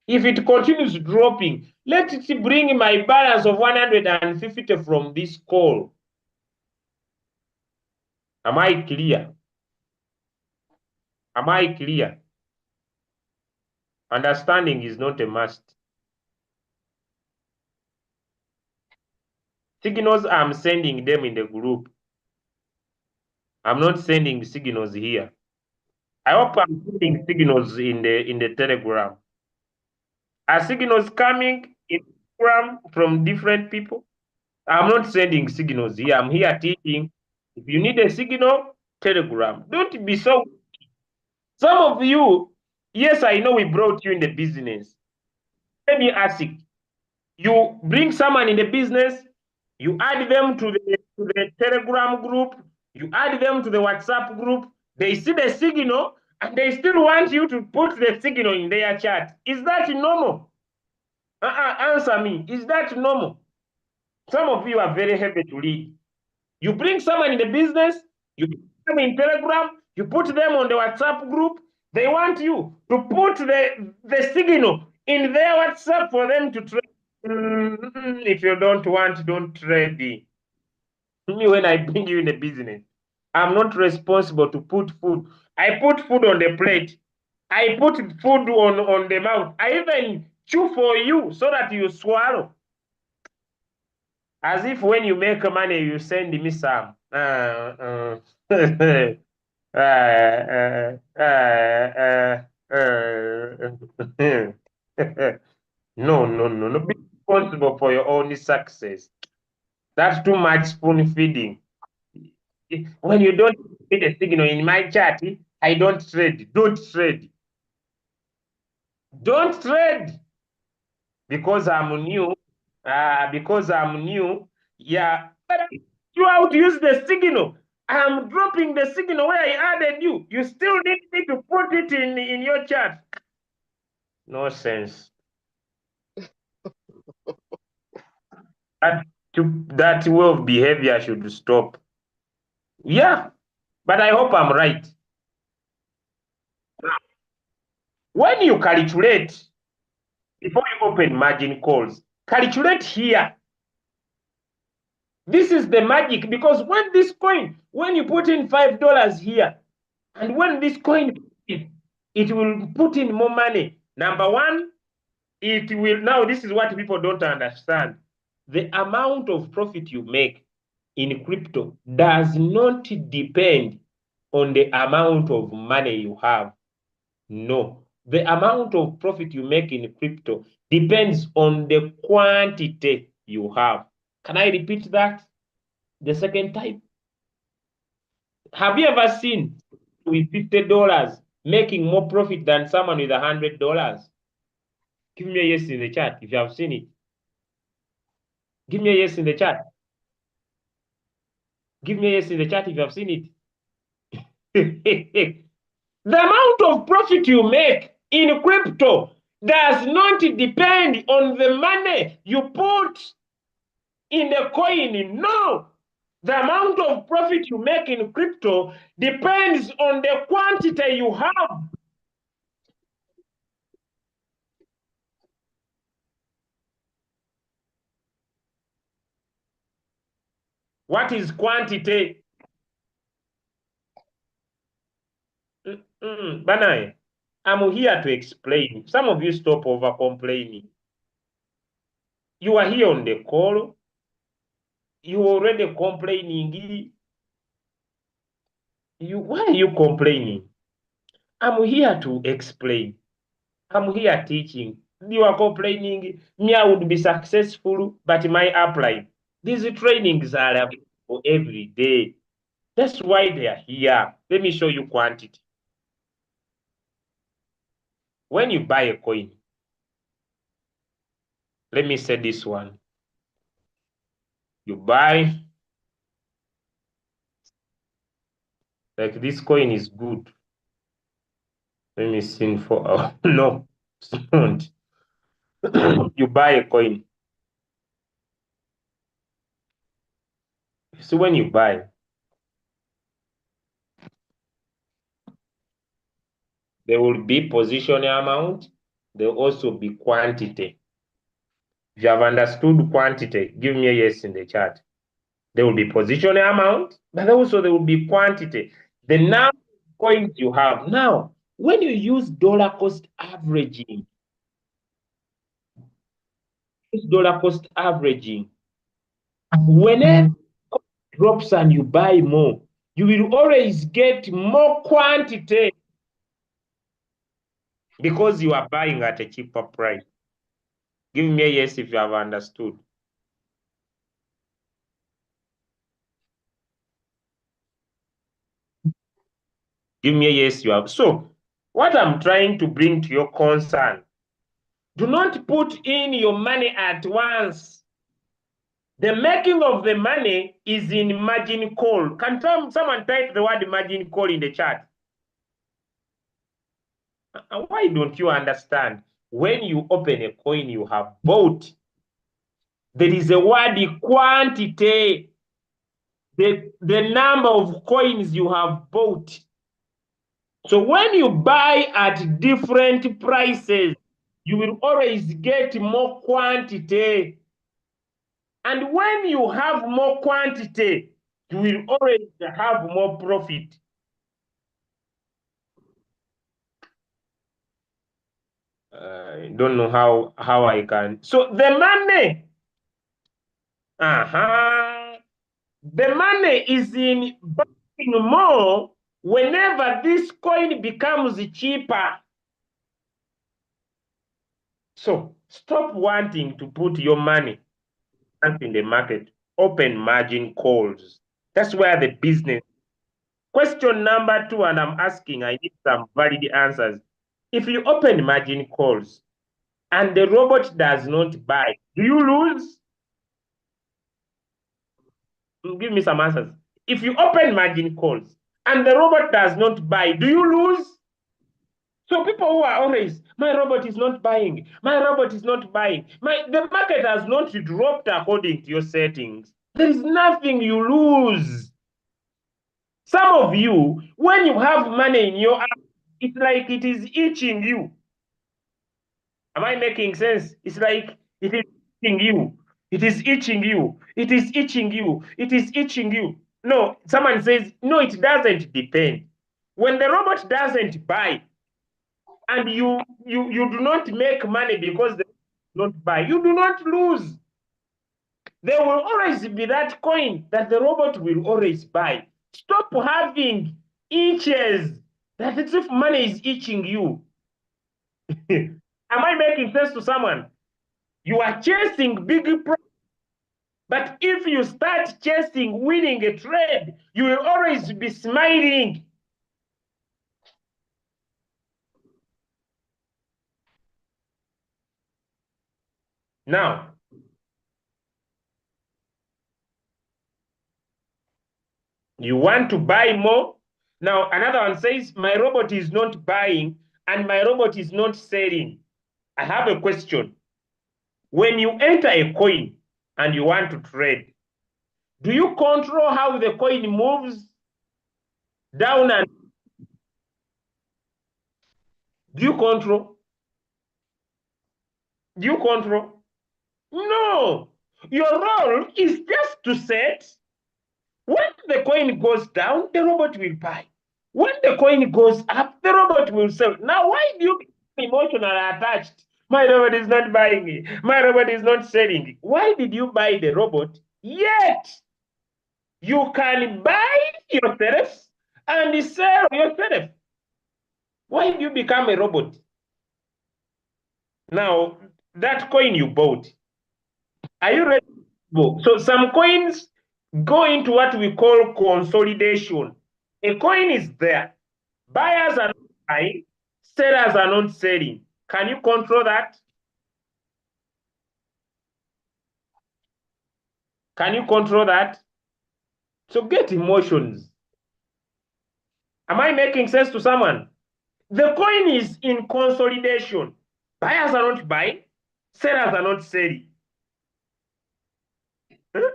If it continues dropping, let it bring my balance of 150 from this call. Am I clear? Am I clear? Understanding is not a must. Signals, I'm sending them in the group. I'm not sending signals here. I hope I'm sending signals in the Telegram. Are signals coming in Telegram from different people? I'm not sending signals here. I'm here teaching. If you need a signal, Telegram. Don't be so. Some of you, yes, I know we brought you in the business. Let me ask you. You bring someone in the business, you add them to the Telegram group, you add them to the WhatsApp group, they see the signal, and they still want you to put the signal in their chat. Is that normal? Answer me. Is that normal? Some of you are very heavy to lead. You bring someone in the business, you put them in Telegram, you put them on the WhatsApp group, they want you to put the signal in their WhatsApp for them to trade. If you don't want, don't trade. Me, when I bring you in the business, I'm not responsible to put food. I put food on the plate. I put food on the mouth. I even chew for you so that you swallow. As if when you make money, you send me some. No. Be responsible for your own success. That's too much spoon feeding. When you don't get a signal in my chat, I don't trade. Don't trade. Don't trade. Because I'm new. Because I'm new. Yeah. But you how to use the signal. I'm dropping the signal where I added you. You still need me to put it in your chat. No sense. That way of behavior should stop. Yeah, but I hope I'm right. When you calculate, before you open margin calls, calculate here. This is the magic, because when this coin, when you put in $5 here, and when this coin, it will put in more money. Number one, it will, now this is what people don't understand. The amount of profit you make in crypto does not depend on the amount of money you have. No, the amount of profit you make in crypto depends on the quantity you have. Can I repeat that? The second type. Have you ever seen with $50 making more profit than someone with $100? Give me a yes in the chat if you have seen it. Give me a yes in the chat. Give me a yes in the chat if you have seen it. The amount of profit you make in crypto does not depend on the money you put in the coin. No. The amount of profit you make in crypto depends on the quantity you have. What is quantity? Banai, I'm here to explain. Some of you stop over complaining. You are here on the call. You already complaining. Why are you complaining? I'm here to explain. I'm here teaching. You are complaining, me, I would be successful, but my upline. These trainings are available every day. That's why they are here. Let me show you quantity. When you buy a coin, let me say this one. You buy, like this coin is good. Let me see for, oh, no, it's not. You buy a coin. So when you buy, there will be position amount. There will also be quantity. If you have understood quantity, give me a yes in the chat. There will be position amount, but also there will be quantity. The number of coins you have. Now, when you use dollar cost averaging, whenever it drops and you buy more, you will always get more quantity because you are buying at a cheaper price. Give me a yes if you have understood. Give me a yes you have. So, what I'm trying to bring to your concern, do not put in your money at once. The making of the money is in margin call. Can someone type the word margin call in the chat? Why don't you understand? When you open a coin you have bought, there is a word quantity, the number of coins you have bought. So when you buy at different prices, you will always get more quantity. And when you have more quantity, you will always have more profit. I don't know how I can. So the money, the money is in buying more whenever this coin becomes cheaper. So stop wanting to put your money in the market. Open margin calls. That's where the business. Question number 2, and I'm asking, I need some valid answers. If you open margin calls and the robot does not buy, do you lose? Give me some answers. If you open margin calls and the robot does not buy, do you lose? So people who are always, my robot is not buying, my robot is not buying, the market has not dropped according to your settings. There is nothing you lose. Some of you, when you have money in your app, it's like it is itching you. Am I making sense? It's like it is itching you. It is itching you. It is itching you. It is itching you. No, someone says, no, it doesn't depend. When the robot doesn't buy and you do not make money because they don't buy, you do not lose. There will always be that coin that the robot will always buy. Stop having itches. That it's if money is itching you. Am I making sense to someone? You are chasing big price, but if you start chasing winning a trade, you will always be smiling. Now, you want to buy more? Now, another one says, my robot is not buying and my robot is not selling. I have a question. When you enter a coin and you want to trade, do you control how the coin moves down and do you control? Do you control? No. Your role is just to set. When the coin goes down, the robot will buy. When the coin goes up, the robot will sell. Now, why do you get emotional attached? My robot is not buying it. My robot is not selling it. Why did you buy the robot? Yet, you can buy yourself and sell yourself. Why do you become a robot? Now, that coin you bought, are you ready? So some coins go into what we call consolidation. A coin is there. Buyers are not buying, sellers are not selling. Can you control that? Can you control that? So get emotions. Am I making sense to someone? The coin is in consolidation. Buyers are not buying, sellers are not selling. Huh?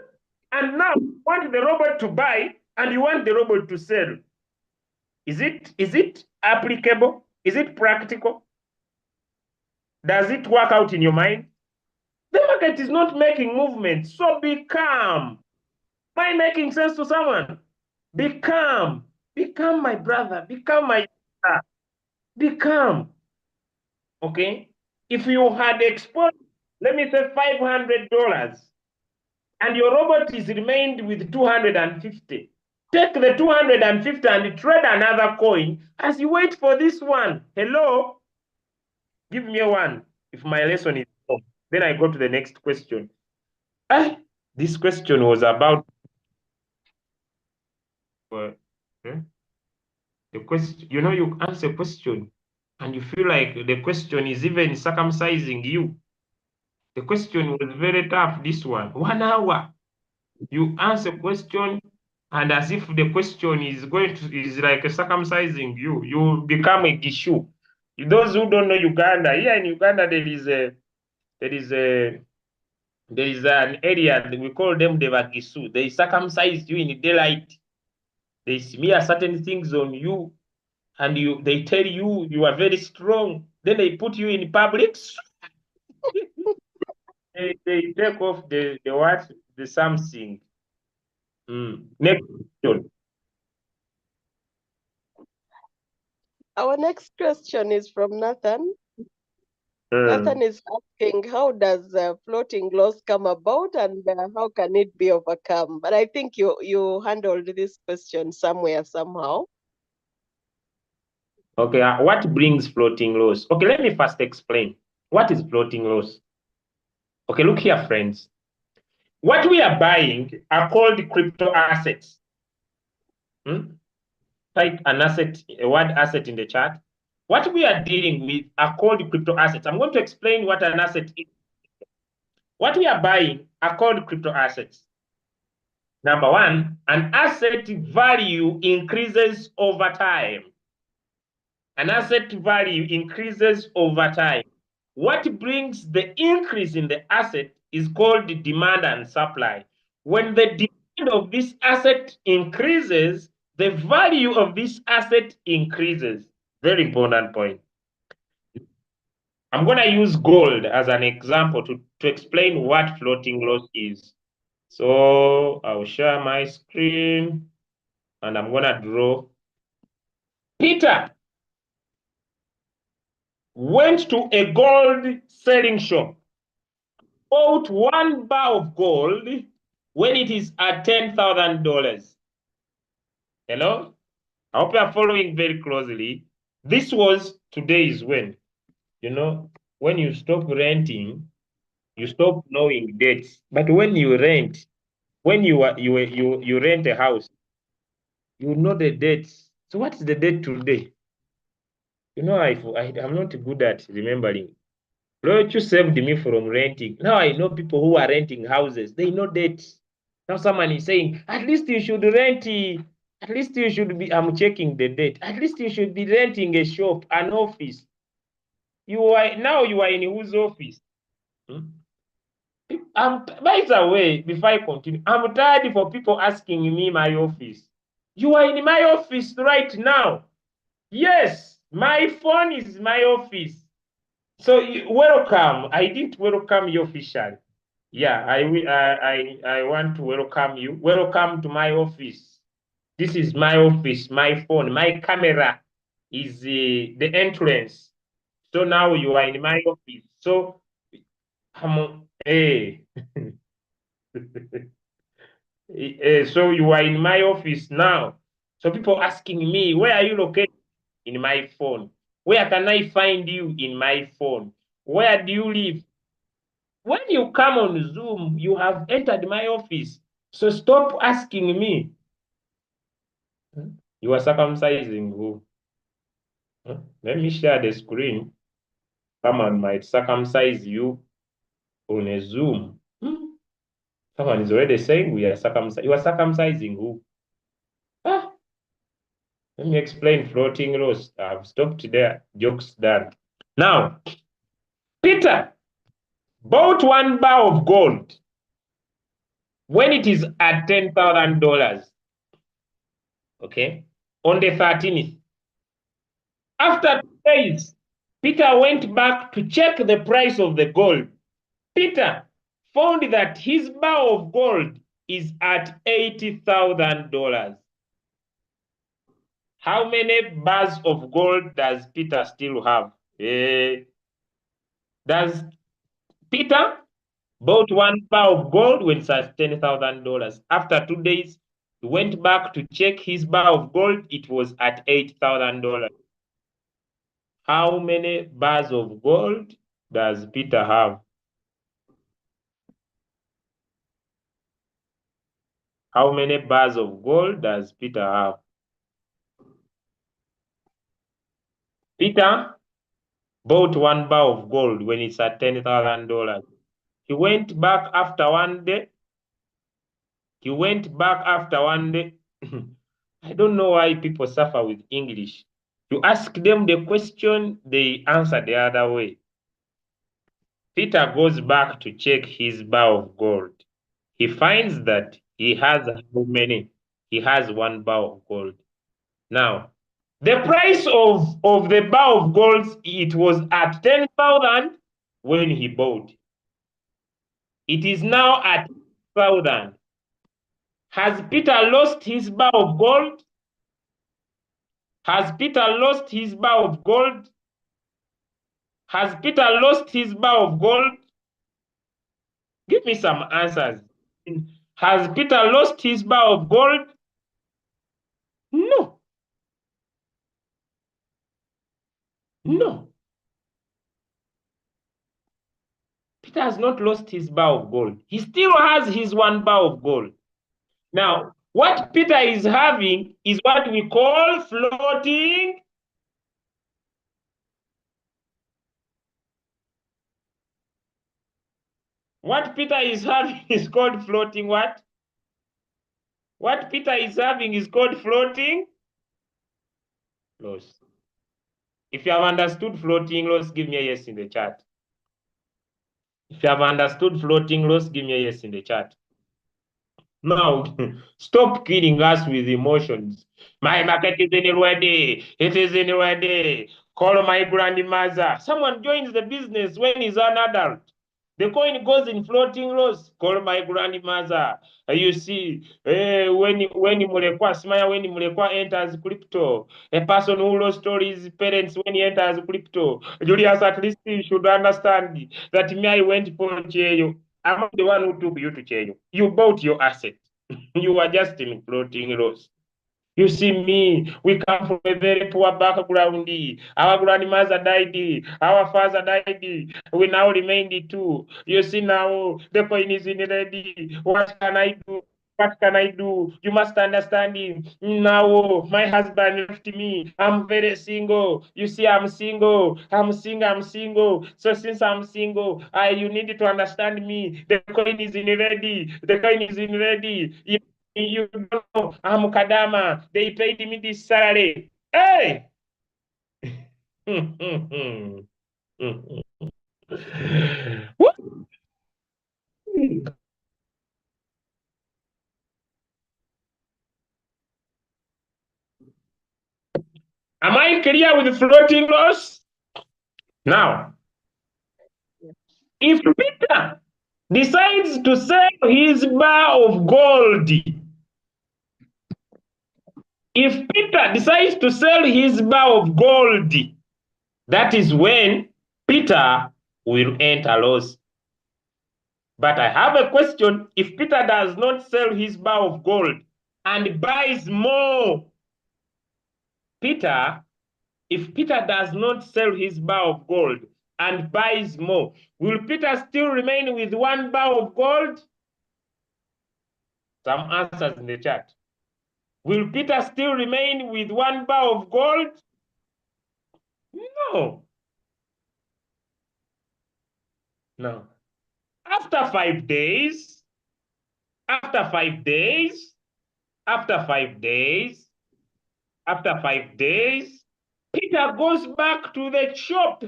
And now you want the robot to buy and you want the robot to sell. Is it applicable? Is it practical? Does it work out in your mind? The market is not making movement, so be calm. Am I making sense to someone? Be calm. Become my brother. Become my sister. Be calm. Okay? If you had exposed, let me say $500, and your robot is remained with 250, take the 250 and trade another coin as you wait for this one. Hello? Give me a one if my lesson is wrong. Then I go to the next question. This question was about the question. You know, you answer a question and you feel like the question is even circumcising you. The question was very tough, this one. 1 hour. You answer question, and as if the question is like circumcising you. You become a gishu. Those who don't know Uganda, here in Uganda there is an area that we call them the Bagisu. They circumcise you in daylight. They smear certain things on you, and they tell you you are very strong. Then they put you in public. They take off the what? The something. Next question. Our next question is from Nathan. Nathan is asking, how does floating loss come about and how can it be overcome? But I think you handled this question somewhere, somehow. Okay, what brings floating loss? Okay, let me first explain. What is floating loss? Okay, look here, friends. What we are buying are called crypto assets. Type an asset, a word asset in the chat. What we are dealing with are called crypto assets. I'm going to explain what an asset is. What we are buying are called crypto assets. Number one, an asset value increases over time. An asset value increases over time. What brings the increase in the asset is called the demand and supply. When the demand of this asset increases, the value of this asset increases. Very important point. I'm going to use gold as an example to explain what floating loss is. So I'll share my screen and I'm going to draw. Peter went to a gold selling shop, bought 1 bar of gold when it is at $10,000. Hello? I hope you are following very closely. This was today's when. You know, when you stop renting, you stop knowing dates. But when you rent, when you rent a house, you know the dates. So what is the date today? You know, I'm not good at remembering. Lord, you saved me from renting. Now I know people who are renting houses. They know dates. Now someone is saying, at least you should rent. At least you should be. I'm checking the date. At least you should be renting a shop, an office. You are in whose office? By the way, before I continue, I'm tired for people asking me my office. You are in my office right now. Yes, my phone is my office. So welcome. I didn't welcome you officially. Yeah, I want to welcome you. Welcome to my office. This is my office, my phone, my camera is the entrance. So now you are in my office. So hey. So you are in my office now. So people asking me, where are you located? In my phone. Where can I find you? In my phone. Where do you live? When you come on Zoom, you have entered my office. So stop asking me. You are circumcising who? Let me share the screen. Someone might circumcise you on a Zoom. Someone is already saying we are circumcising. You are circumcising who? Ah, let me explain floating roast. I've stopped there. Jokes done. Now, Peter bought one bar of gold when it is at $10,000. Okay, on the 13th. After 2 days, Peter went back to check the price of the gold. Peter found that his bar of gold is at $80,000. How many bars of gold does Peter still have? Does Peter bought one bar of gold when it's at $10,000? After 2 days, he went back to check his bar of gold. It was at $8,000. How many bars of gold does Peter have? How many bars of gold does Peter have? Peter bought one bar of gold when it's at $10,000. He went back after 1 day. He went back after 1 day. I don't know why people suffer with English. You ask them the question, they answer the other way. Peter goes back to check his bar of gold. He finds that he has how many? He has one bar of gold. Now, the price of the bar of gold, it was at 10,000 when he bought. It is now at 1,000. Has Peter lost his bar of gold? Has Peter lost his bar of gold? Has Peter lost his bar of gold? Give me some answers. Has Peter lost his bar of gold? No. No. Peter has not lost his bar of gold. He still has his one bar of gold. Now, what Peter is having is what we call floating. What Peter is having is called floating what? What Peter is having is called floating loss. If you have understood floating loss, give me a yes in the chat. If you have understood floating loss, give me a yes in the chat. Now, stop killing us with emotions. My market is ready. It is ready. Call my grandmother. Someone joins the business when he's an adult. The coin goes in floating loss. Call my grandmother. You see, when Mulekwa Smile, when Mulekwa enters crypto, a person who lost all his parents when he enters crypto. Julius, at least you should understand that me, I went for Cheyo. I'm the one who took you to Cheyo. You bought your asset. You were just in floating loss. You see me, we come from a very poor background. Our grandmother died, our father died. We now remained two. You see now, the coin is in ready. What can I do? What can I do? You must understand it. Now, my husband left me. I'm very single. You see, I'm single. I'm single. So since I'm single, you need to understand me. The coin is in ready. The coin is in ready. You don't know, I'm Kadama. They paid me this salary. Hey! What? Am I clear with floating loss? Now, if Peter decides to sell his bar of gold, if Peter decides to sell his bar of gold, that is when Peter will enter loss. But I have a question. If Peter does not sell his bar of gold and buys more Peter, if Peter does not sell his bar of gold and buys more, will Peter still remain with 1 bar of gold? Some answers in the chat. Will Peter still remain with 1 bar of gold? No. No. After 5 days, after 5 days, after 5 days, after 5 days, Peter goes back to the shop.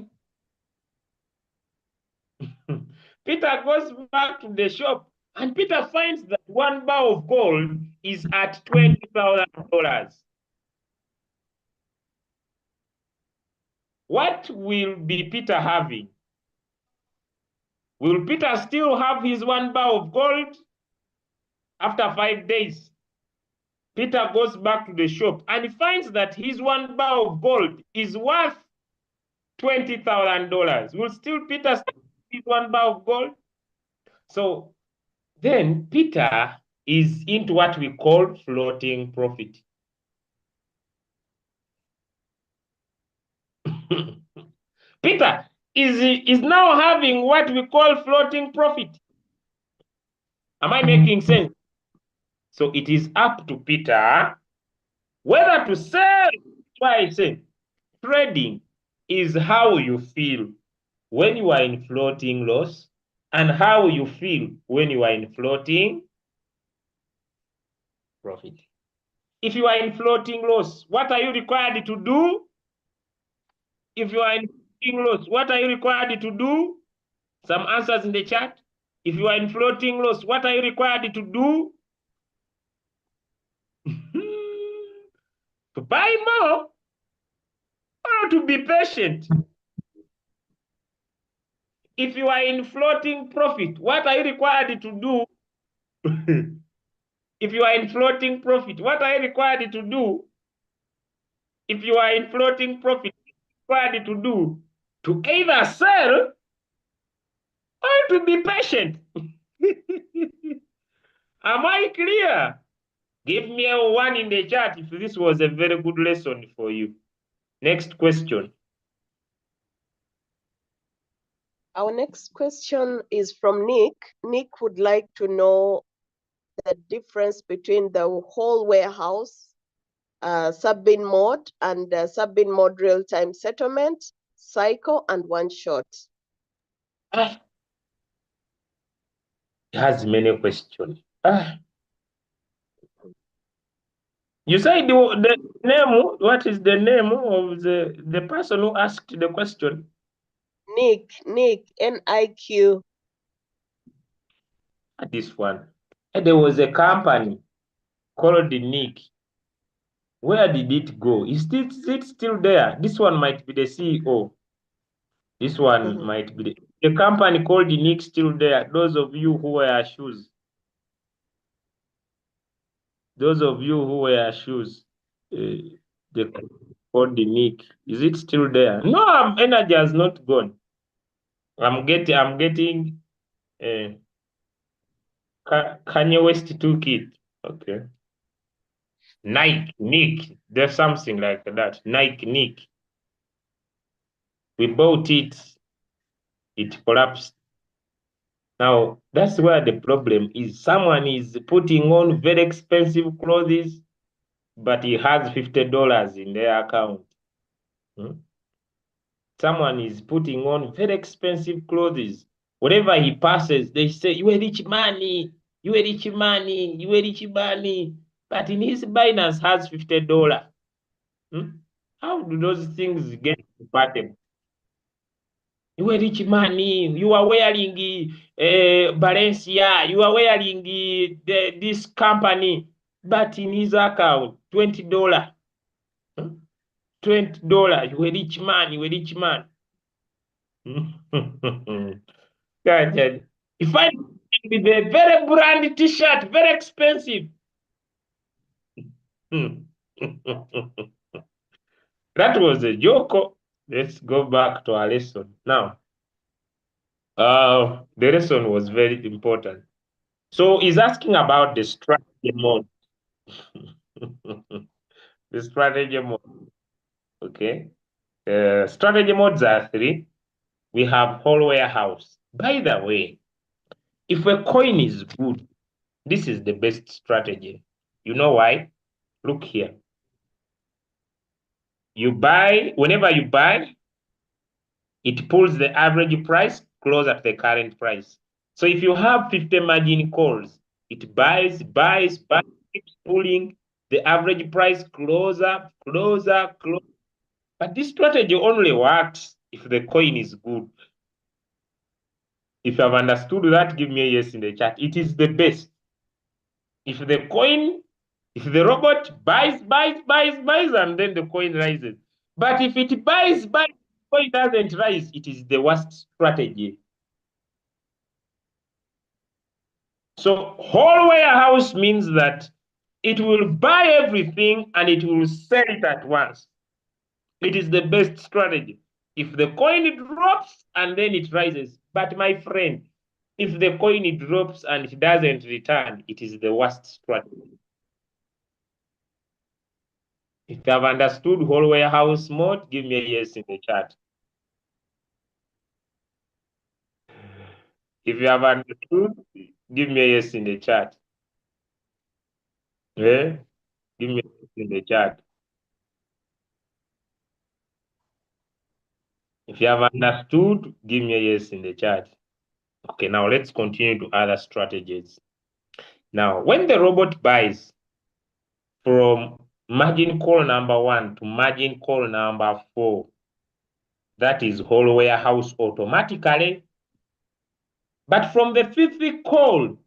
Peter goes back to the shop and Peter finds that 1 bar of gold is at $20,000. What will be Peter having? Will Peter still have his 1 bar of gold? After 5 days, Peter goes back to the shop and finds that his 1 bar of gold is worth $20,000. Will still Peter still have his 1 bar of gold? So then Peter is into what we call floating profit. Peter is now having what we call floating profit. Am I making sense? So it is up to Peter whether to sell. Why I say trading is how you feel when you are in floating loss and how you feel when you are in floating profit. If you are in floating loss, what are you required to do? If you are in floating loss, what are you required to do? Some answers in the chat. If you are in floating loss, what are you required to do? To buy more or to be patient? If you are in floating profit, what are you required to do? If you are in floating profit, what are you required to do? If you are in floating profit, what are you required to do? To either sell or to be patient. Am I clear? Give me a 1 in the chat if this was a very good lesson for you. Next question. Our next question is from Nick. Nick would like to know the difference between the whole warehouse, sub-bin mode, and sub-bin mode real-time settlement, cycle, and one shot. It has many questions. You say the name, what is the name of the person who asked the question? Nick, N-I-Q. This one. There was a company called Nick. Where did it go? Is it still there? This one might be the CEO. This one might be the company called Nick still there. Those of you who wear shoes. Those of you who wear shoes. The called Nick. Is it still there? No, energy has not gone. I'm getting Kanye West toolkit. Okay. Nike, Nick. There's something like that. Nike, Nick. We bought it. It collapsed. Now, that's where the problem is. Someone is putting on very expensive clothes, but he has $50 in their account. Someone is putting on very expensive clothes. Whatever he passes, they say, you a rich money, you a rich money, you a rich money. But in his Binance has $50. How do those things get compatible? You a rich money, you are wearing Balenciaga, you are wearing this company, but in his account, $20. $20, you a rich man, you a rich man. If I with a very brand t-shirt, very expensive. That was a joke. Let's go back to our lesson now. The lesson was very important. So he's asking about the strategy mode. The strategy mode. Okay. Strategy modes are 3. We have whole warehouse. By the way, if a coin is good, this is the best strategy. You know why? Look here. You buy, whenever you buy, it pulls the average price closer to the current price. So if you have 50 margin calls, it buys, keeps pulling the average price closer. But this strategy only works if the coin is good. If you have understood that, give me a yes in the chat. It is the best. If the robot buys, and then the coin rises. But if it buys, the coin doesn't rise, it is the worst strategy. So whole warehouse means that it will buy everything and it will sell it at once. It is the best strategy. If the coin drops and then it rises. But my friend, if the coin drops and it doesn't return, it is the worst strategy. If you have understood whole warehouse mode, give me a yes in the chat. If you have understood, give me a yes in the chat. Yeah? Give me a yes in the chat. If you have understood, give me a yes in the chat. Okay, now let's continue to other strategies. Now, when the robot buys from margin call number 1 to margin call number 4, that is whole warehouse automatically. But from the 50 call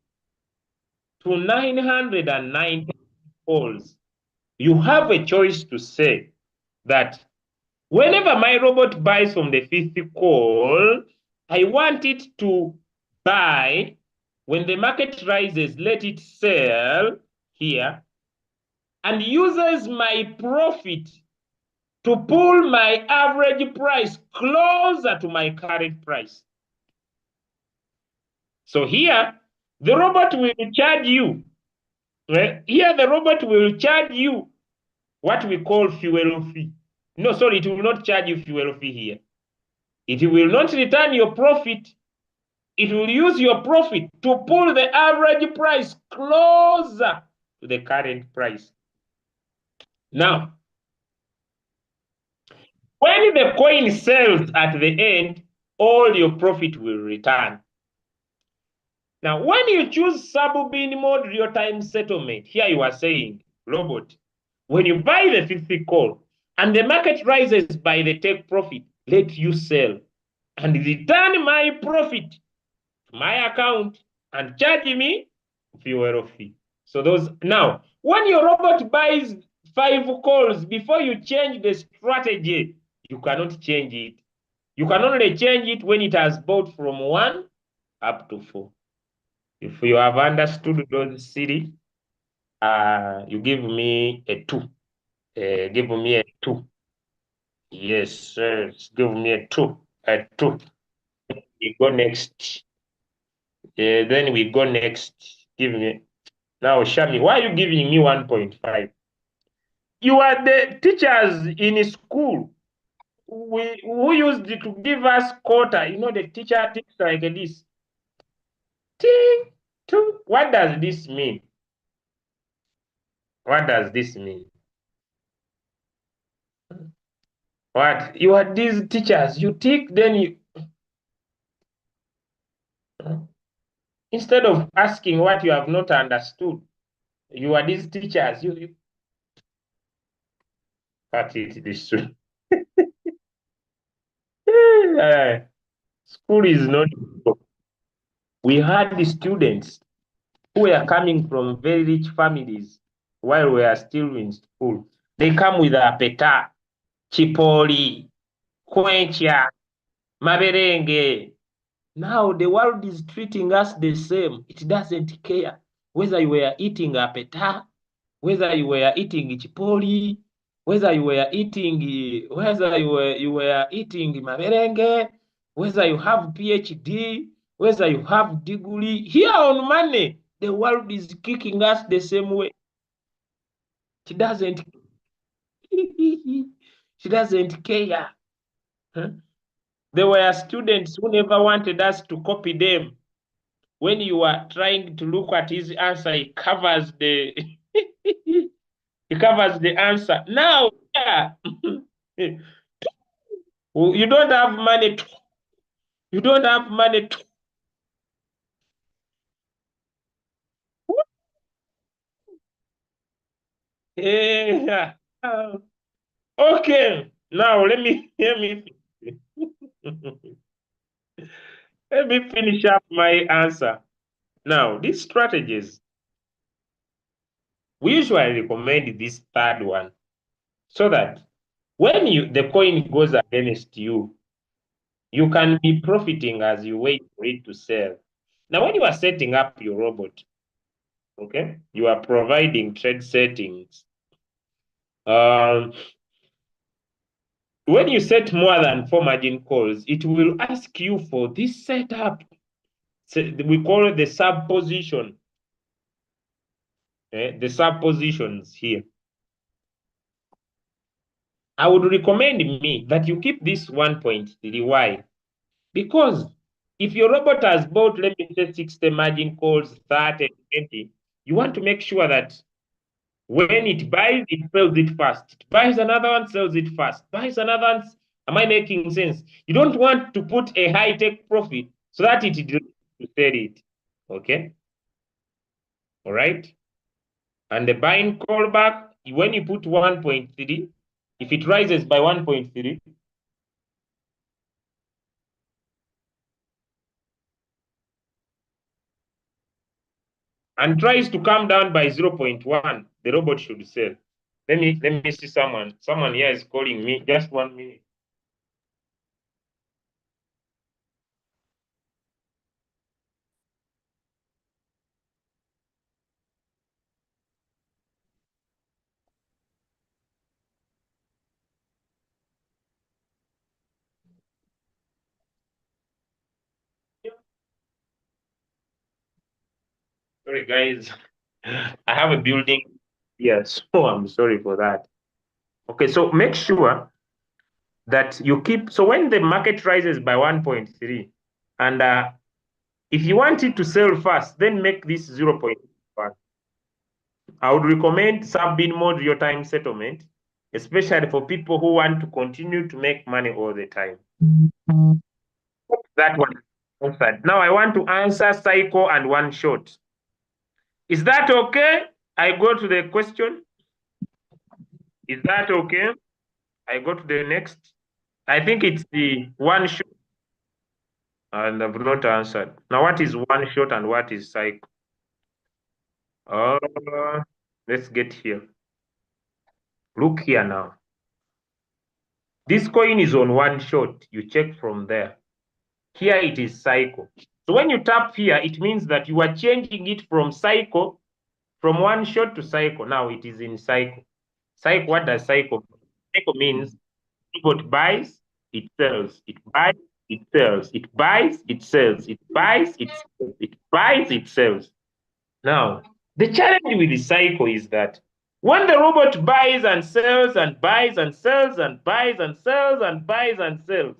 to 990 calls, you have a choice to say that whenever my robot buys from the 50 call, I want it to buy. When the market rises, let it sell here and uses my profit to pull my average price closer to my current price. So here, the robot will charge you. Here, the robot will charge you what we call fuel fee. No, sorry, it will not charge you fuel fee here. It will not return your profit. It will use your profit to pull the average price closer to the current price. Now, when the coin sells at the end, all your profit will return. Now, when you choose sub-bin mode real-time settlement, here you are saying, robot, when you buy the 50 call and the market rises by the take profit, let you sell and return my profit to my account and charge me fuel fee. So those now, when your robot buys 5 calls, before you change the strategy, you cannot change it. You can only change it when it has bought from 1 up to 4. If you have understood those city, you give me a 2. Give me a 2. Yes, sir. Give me a 2. A 2. We go next. Then we go next. Give me. Now, Shami, why are you giving me 1.5? You are the teachers in school. Who used to give us quota. You know, the teacher thinks like this. Ting, two. What does this mean? What does this mean? What? You are these teachers. You tick, then you... Instead of asking what you have not understood, you are these teachers. You cut it this way. School is not... We had the students who were coming from very rich families while we are still in school. They come with a peta, chipoli, kwencha, maberenge. Now the world is treating us the same. It doesn't care whether you were eating a peta, whether you were eating chipoli, whether you were eating maberenge, whether you have PhD, whether you have degree. Here on money, the world is kicking us the same way. It doesn't. It She doesn't care. Huh? There were students who never wanted us to copy them. When you are trying to look at his answer, he covers the he covers the answer. Now, yeah. You don't have money. You don't have money. Yeah. Okay. Now let me let me finish up my answer. Now, these strategies, we usually recommend this third one so that when the coin goes against you, you can be profiting as you wait for it to sell. Now, when you are setting up your robot, okay, you are providing trade settings. When you set more than 4 margin calls, it will ask you for this setup. So we call it the sub position. The sub positions here. I would recommend me that you keep this 1.3. Why? Because if your robot has bought, let me say, 60 margin calls, 30, 20, you want to make sure that when it buys, it sells it fast. It buys another one, sells it fast. Buys another one. Am I making sense? You don't want to put a high-tech profit so that it delays to sell it. Okay? All right? And the buying callback, when you put 1.3, if it rises by 1.3, and tries to come down by 0.1, the robot should sell. Let me see someone. Someone here is calling me. Just 1 minute. Sorry, guys. I have a building here, so I'm sorry for that. Okay, so make sure that you keep. So when the market rises by 1.3, and if you want it to sell fast, then make this 0.1. I would recommend sub-bin mode real-time settlement, especially for people who want to continue to make money all the time. That one answered. Now I want to answer cycle and one shot. Is that okay? I go to the question. Is that okay? I go to the next. I think it's the one shot. And I've not answered. Now, what is one shot and what is cycle? Let's get here. Look here now. This coin is on one shot. You check from there. Here it is cycle. So when you tap here, it means that you are changing it from cycle, from one shot to cycle. Now it is in cycle. Cycle, what does cycle mean? Cycle means robot buys, it sells. It buys, it sells. It buys, it sells. It buys, it sells. It buys, it sells. Now, the challenge with the cycle is that when the robot buys and sells and buys and sells and buys and sells and buys and sells,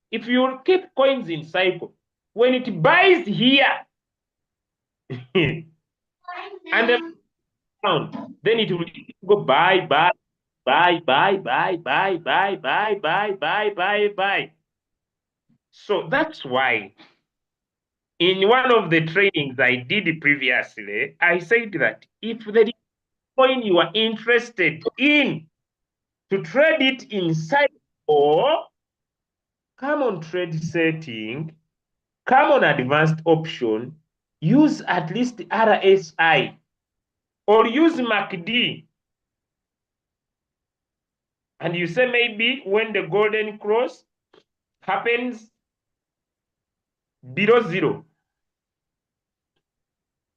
if you keep coins in cycle, when it buys here and then it will go buy, buy, buy, buy, buy, buy, buy, buy, buy, buy, buy, buy. So that's why in one of the trainings I did previously, I said that if there is coin you are interested in, to trade it inside, or come on trade setting, come on advanced option, use at least RSI or use MACD. And you say maybe when the golden cross happens below zero.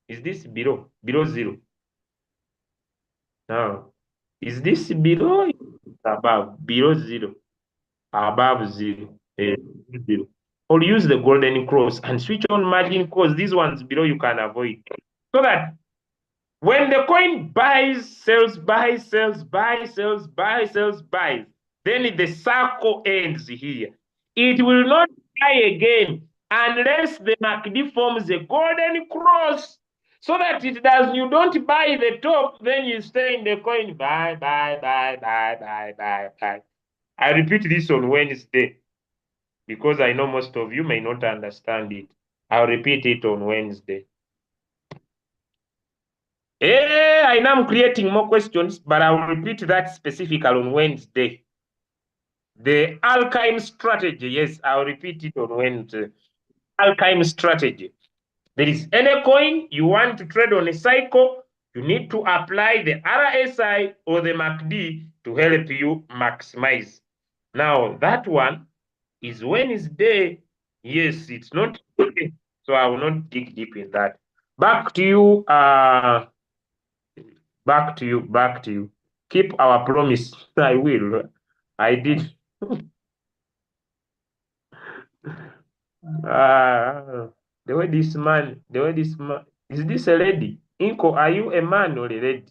Is this below zero? Now, is this below? Above, below zero, above zero, zero. Or use the golden cross and switch on margin calls. These ones below you can avoid. So that when the coin buys, sells, buys, sells, buys, sells, buys, sells, buys, then the circle ends here. It will not buy again unless the MACD forms a golden cross, so that it does, you don't buy the top, then you stay in the coin, buy. I repeat this on Wednesday because I know most of you may not understand it. I'll repeat it on Wednesday. I know I'm creating more questions, but I will repeat that specifically on Wednesday. The alchemy strategy, yes, I'll repeat it on Wednesday. Alchemy strategy. There is any coin you want to trade on a cycle, you need to apply the RSI or the MACD to help you maximize. Now, that one is Wednesday. Yes, it's not today, so I will not dig deep in that. Back to you. Back to you. Keep our promise. I will. I did. The way this man, is this a lady? Inko, are you a man or a lady?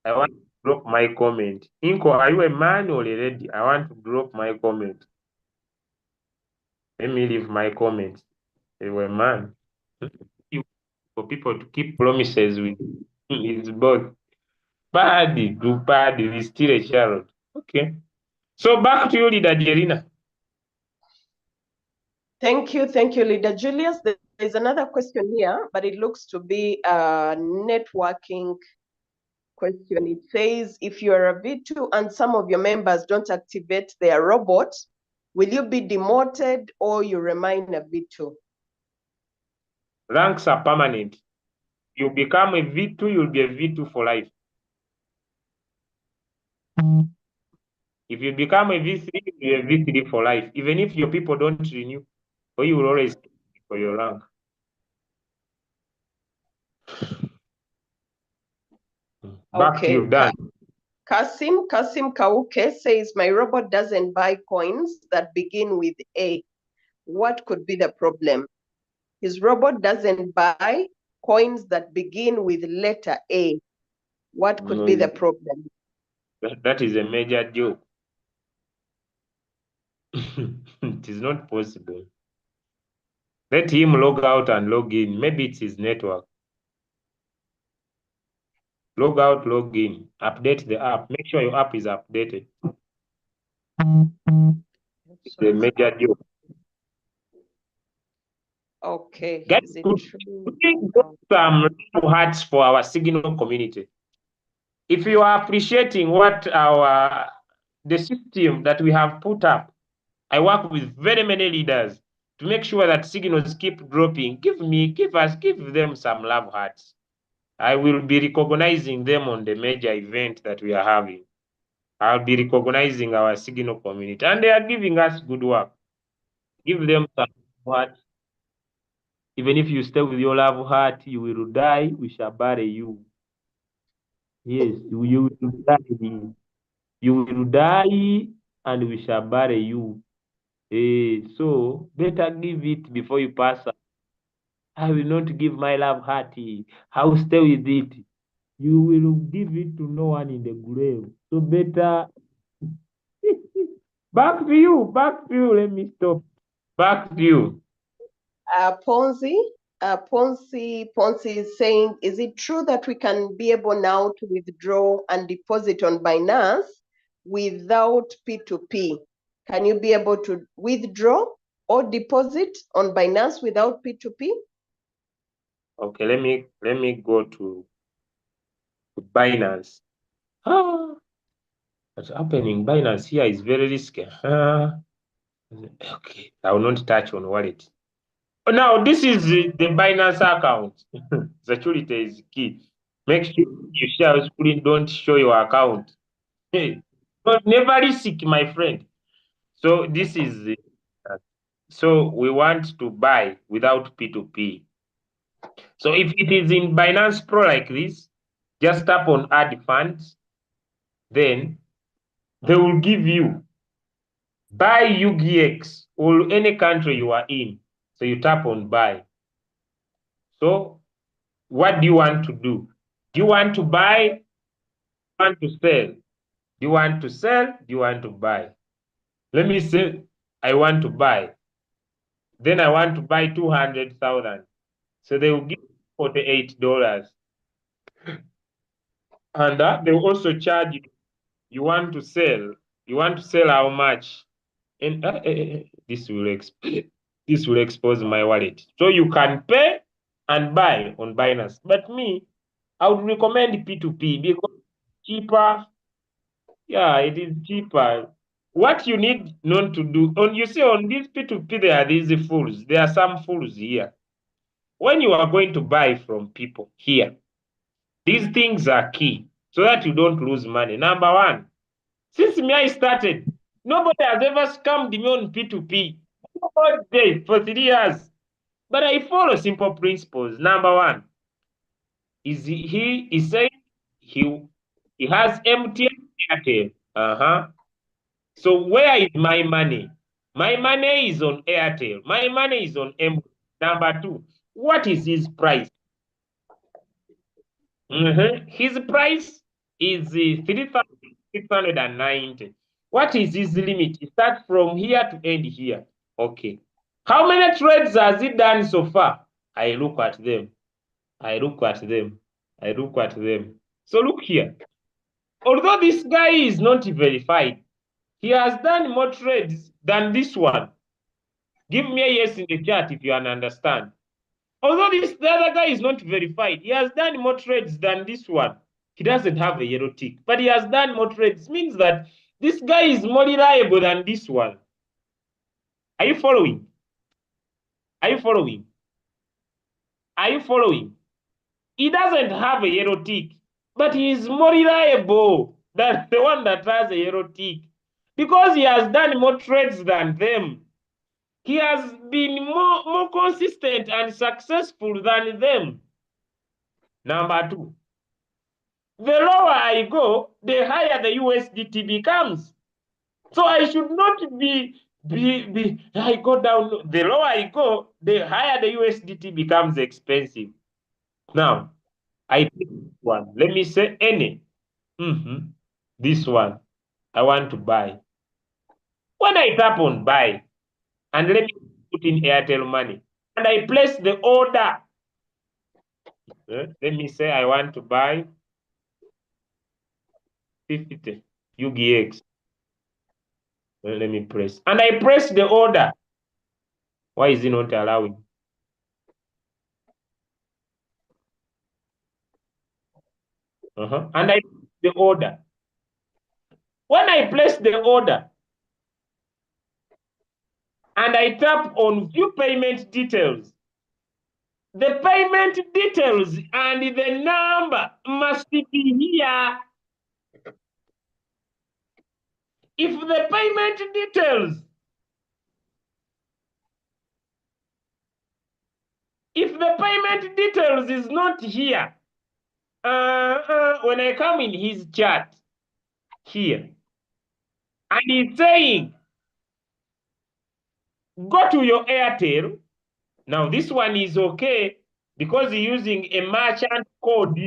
I want to drop my comment. Inko, are you a man or a lady? I want to drop my comment. Let me leave my comment. You were a man. For people to keep promises with it's both. Paddy, do Paddy, is still a child. Okay. So back to you, Leader Jerina. Thank you, Leader Julius. There's another question here, but it looks to be a networking question. It says, if you are a V2 and some of your members don't activate their robot, will you be demoted or you remain a V2? Ranks are permanent. You become a V2, you'll be a V2 for life. If you become a V3, you'll be a V3 for life. Even if your people don't renew, or you will always for your rank. Back to you, done. Kasim Kauke says, my robot doesn't buy coins that begin with A. What could be the problem? His robot doesn't buy coins that begin with letter A. What could be the problem? That is a major joke. It is not possible. Let him log out and log in. Maybe it's his network. Log out, log in. Update the app. Make sure your app is updated. It's a major joke. Okay. Guys, put some hearts for our Signal community. If you are appreciating what the system that we have put up, I work with very many leaders to make sure that signals keep dropping. Give them some love hearts. I will be recognizing them on the major event that we are having. I'll be recognizing our Signal community, and they are giving us good work. Give them some heart. Even if you stay with your love heart, you will die, we shall bury you. Yes, you will die. You will die, and we shall bury you. So better give it before you pass. I will not give my love heart. I will stay with it. You will give it to no one in the grave. So better. Back to you. Let me stop. Back to you. Ponzi is saying, is it true that we can be able now to withdraw and deposit on Binance without P2P? Can you be able to withdraw or deposit on Binance without P2P? Okay, let me go to Binance. What's happening? Binance here is very risky. Okay, I will not touch on wallet. Now, this is the Binance account. Security is key. Make sure you share your screen, don't show your account. Hey, never risk, my friend. So this is so we want to buy without P2P. So if it is in Binance Pro like this, just tap on add funds, then they will give you buy UGX or any country you are in. So you tap on buy. So what do you want to do? Do you want to buy? Do you want to sell? Do you want to sell? Do you want to buy? Let me say I want to buy. Then I want to buy 200,000. So they will give $48. And they will also charge you. You want to sell. You want to sell how much? And this will expose my wallet. So you can pay and buy on Binance. But me, I would recommend P2P because cheaper. Yeah, it is cheaper. What you need not to do, you see on this P2P, there are these fools. There are some fools here. When you are going to buy from people here, these things are key so that you don't lose money. Number one, since me I started, nobody has ever scammed me on P2P. Nobody for 3 years. But I follow simple principles. Number one, he is saying he has MTN Airtel. So where is my money? My money is on Airtel. My money is on M. Number two, what is his price? His price is 3,690. What is his limit? It starts from here to end here. Okay. How many trades has he done so far? I look at them. I look at them. I look at them. So look here. Although this guy is not verified, he has done more trades than this one. Give me a yes in the chat if you understand. Although the other guy is not verified, he has done more trades than this one. He doesn't have a yellow tick, but he has done more trades. Means that this guy is more reliable than this one. Are you following? Are you following? Are you following? He doesn't have a yellow tick, but he is more reliable than the one that has a yellow tick because he has done more trades than them. He has been more consistent and successful than them. Number two, the lower I go, the higher the USDT becomes. So I should not I go down. The lower I go, the higher the USDT becomes expensive. Now, I pick one. Let me say any. This one, I want to buy. When I tap on buy, and let me put in Airtel money, and I place the order. Let me say I want to buy 50 UGX. Let me press. And I press the order. Why is it not allowing? And I press the order. When I place the order, and I tap on view payment details, the payment details and the number must be here. If the payment details, is not here, when I come in his chat here, and he's saying, go to your Airtel. Now this one is okay because he's using a merchant code.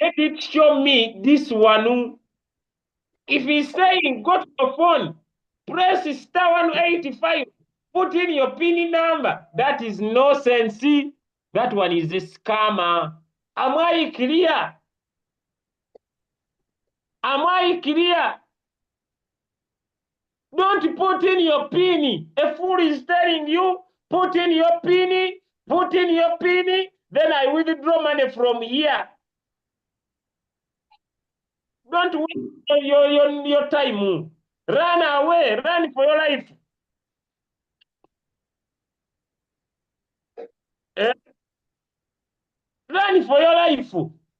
Let it show me this one. If he's saying go to your phone, press *185, put in your PIN number. That is nonsense. That one is a scammer. Am I clear? Am I clear? Don't put in your PIN. A fool is telling you, put in your PIN, then I withdraw money from here. Don't waste your time. Run away. Run for your life. Run for your life.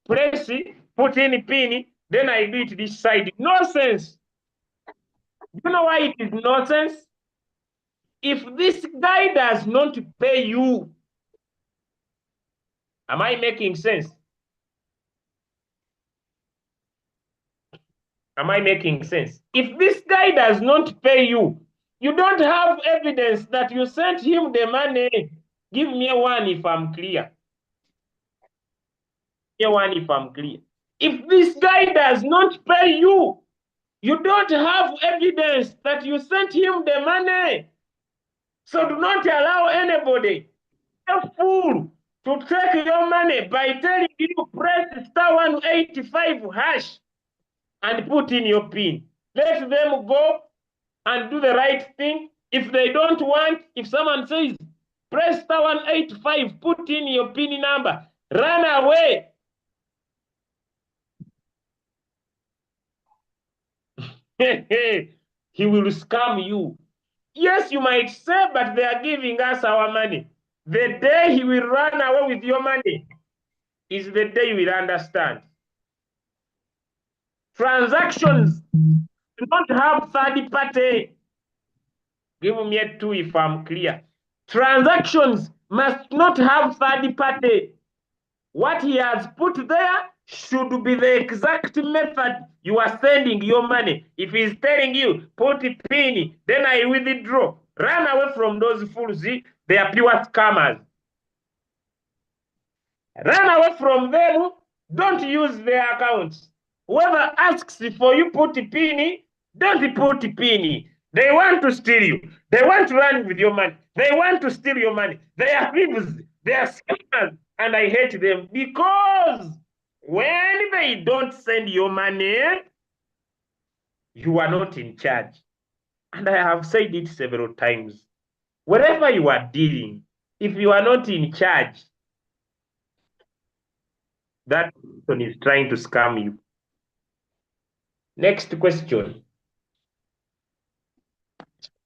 Press it, put in PIN, then I do it this side. Nonsense. You know why it is nonsense? If this guy does not pay you, am I making sense? Am I making sense? If this guy does not pay you, you don't have evidence that you sent him the money. Give me one if I'm clear. Give me one if I'm clear. If this guy does not pay you, you don't have evidence that you sent him the money. So do not allow anybody, a fool, to take your money by telling you press *185 hash and put in your PIN. Let them go and do the right thing. If they don't want, if someone says press *185, put in your PIN number, run away. He will scam you. Yes, you might say, but they are giving us our money. The day he will run away with your money is the day you will understand. Transactions do not have third party. Give me a 2 if I'm clear. Transactions must not have third party. What he has put there should be the exact method you are sending your money. If he's telling you, put a PIN, then I withdraw. Run away from those fools. They are pure scammers. Run away from them. Don't use their accounts. Whoever asks for you put a PIN, don't put a PIN. They want to steal you. They want to run with your money. They want to steal your money. They are thieves. They are scammers. And I hate them because when they don't send your money, you are not in charge. And I have said it several times. Wherever you are dealing, if you are not in charge, that person is trying to scam you. Next question.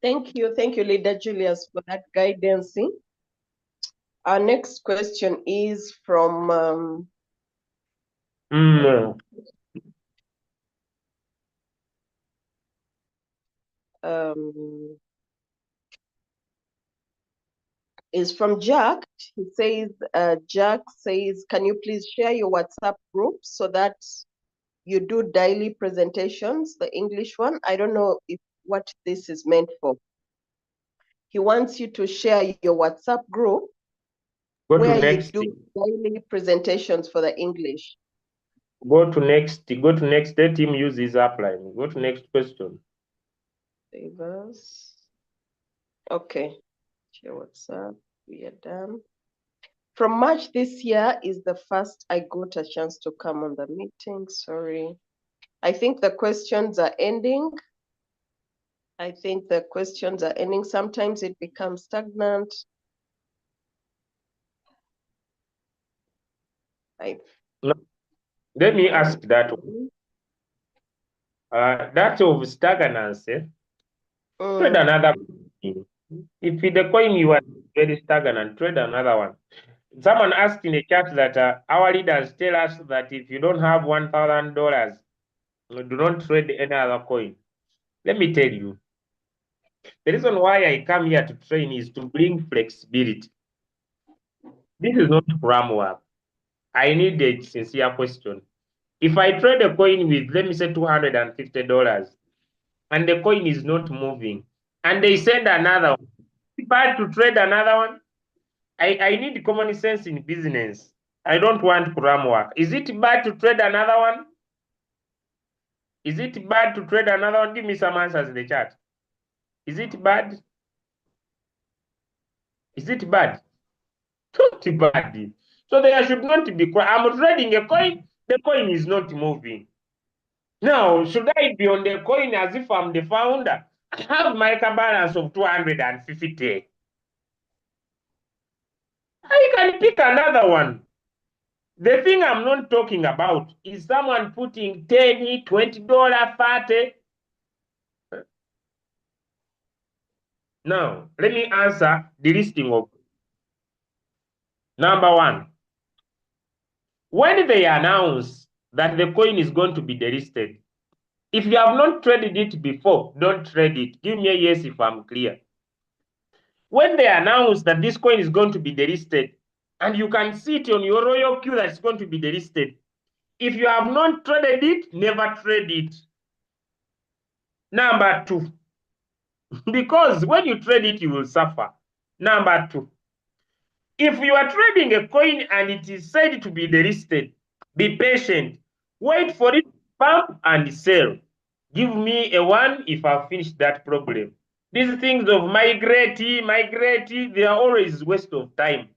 Thank you, Leader Julius, for that guidance. Our next question is from is from Jack. He says, Jack says, can you please share your WhatsApp group so that you do daily presentations, the English one? I don't know what this is meant for. He wants you to share your WhatsApp group where you do daily presentations for the English. Go to next. Let him use his upline. Go to next question. Favors. Okay. Share WhatsApp. We are done. From March this year is the first I got a chance to come on the meeting. Sorry. I think the questions are ending. Sometimes it becomes stagnant. Let me ask that one. That of stagnancy. Trade another coin. If the coin you are very stagnant, trade another one. Someone asked in the chat that our leaders tell us that if you don't have $1,000, do not trade any other coin. Let me tell you, the reason why I come here to train is to bring flexibility. This is not framework. I need a sincere question. If I trade a coin with, let me say, $250, and the coin is not moving, and they send another one, it's bad to trade another one. I need common sense in business. I don't want framework. Is it bad to trade another one? Is it bad to trade another one? Give me some answers in the chat. Is it bad? Is it bad? Not bad. So there should not be. I'm trading a coin. The coin is not moving. Now, should I be on the coin as if I'm the founder? I have my balance of 250. I can pick another one. The thing I'm not talking about is someone putting $10, $20, $30. Now, let me answer the listing of number one. When they announce that the coin is going to be delisted, if you have not traded it before, don't trade it. Give me a yes if I'm clear. When they announce that this coin is going to be delisted, and you can see it on your royal queue that it's going to be delisted, if you have not traded it, never trade it. Number two, because when you trade it, you will suffer. Number two, if you are trading a coin and it is said to be delisted, be patient. Wait for it to pump and sell. Give me a 1 if I've finished that problem. These things of migrate, they are always waste of time.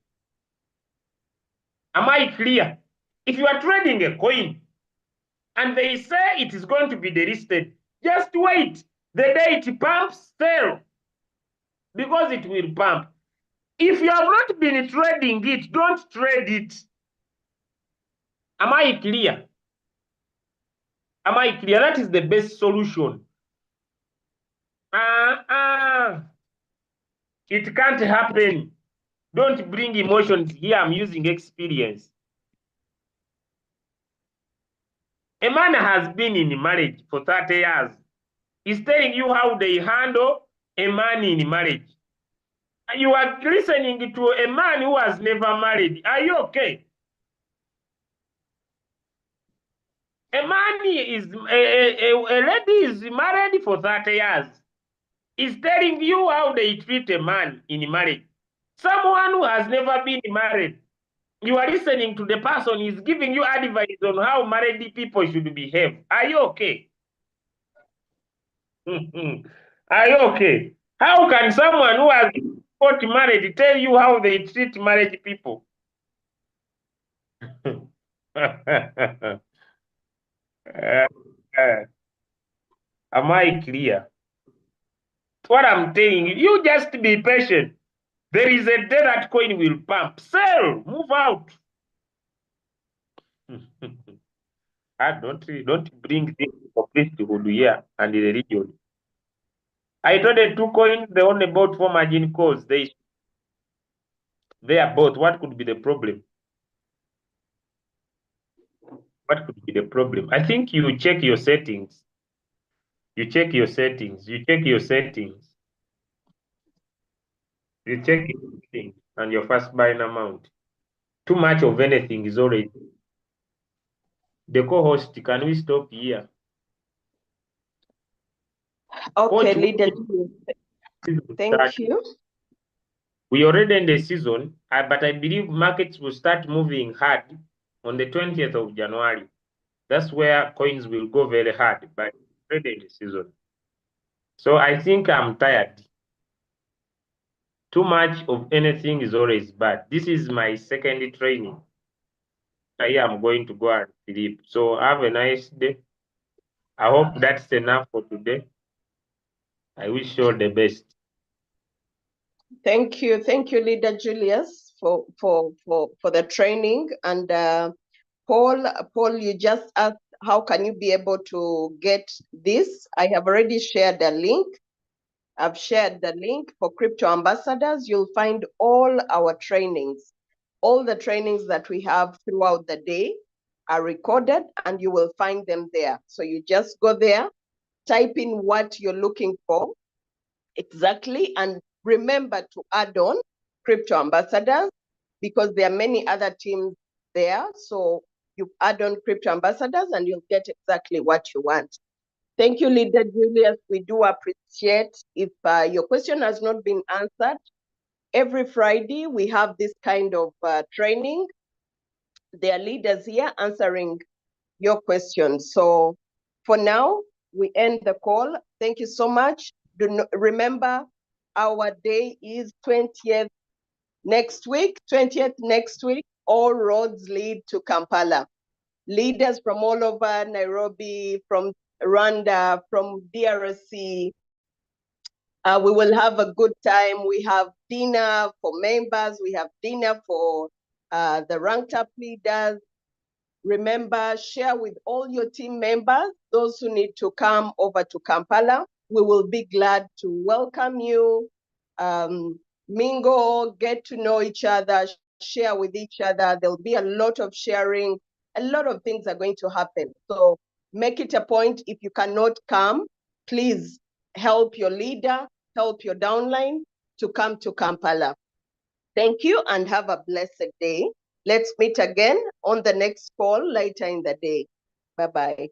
Am I clear? If you are trading a coin and they say it is going to be delisted, just wait. The day it pumps, sell. Because it will pump. If you have not been trading it, don't trade it. Am I clear? Am I clear? That is the best solution. It can't happen. Don't bring emotions here. I'm using experience. A man has been in marriage for 30 years. He's telling you how they handle a man in marriage. You are listening to a man who has never married. Are you okay? A man is a lady is married for 30 years. Is telling you how they treat a man in marriage. Someone who has never been married. You are listening to the person, is giving you advice on how married people should behave. Are you okay? Are you okay? How can someone who has got married tell you how they treat married people? Am I clear? What I'm telling you, you just be patient. There is a day that coin will pump. Sell, move out. Don't bring things for priesthood here and religion. I told the 2 coins they only bought for margin calls. They are both. What could be the problem? What could be the problem? I think you check your settings. You check your settings. You check your settings. You check your settings and your first buying amount. Too much of anything is already. The co-host, can we stop here? Okay, leader. Thank you. We already in the season, but I believe markets will start moving hard on the 20th of January. That's where coins will go very hard, but already in the season. So I think I'm tired. Too much of anything is always bad. This is my second training. I'm going to go and sleep. So have a nice day. I hope that's enough for today. I wish you all the best. Thank you, Leader Julius, for the training. And Paul, you just asked how can you be able to get this? I have already shared the link. I've shared the link for Crypto Ambassadors. You'll find all our trainings. All the trainings that we have throughout the day are recorded and you will find them there. So you just go there, type in what you're looking for exactly, and remember to add on Crypto Ambassadors because there are many other teams there. So you add on Crypto Ambassadors and you'll get exactly what you want. Thank you, Leader Julius. We do appreciate. If your question has not been answered, every Friday we have this kind of training. There are leaders here answering your questions. So for now, we end the call. Thank you so much. Remember, our day is 20th next week. 20th next week, all roads lead to Kampala. Leaders from all over Nairobi, from Rwanda, from DRC. We will have a good time. We have dinner for members. We have dinner for the ranked up leaders. Remember, share with all your team members, those who need to come over to Kampala. We will be glad to welcome you, mingle, get to know each other, share with each other. There'll be a lot of sharing. A lot of things are going to happen. So make it a point. If you cannot come, please help your leader, help your downline to come to Kampala. Thank you and have a blessed day. Let's meet again on the next call later in the day. Bye-bye.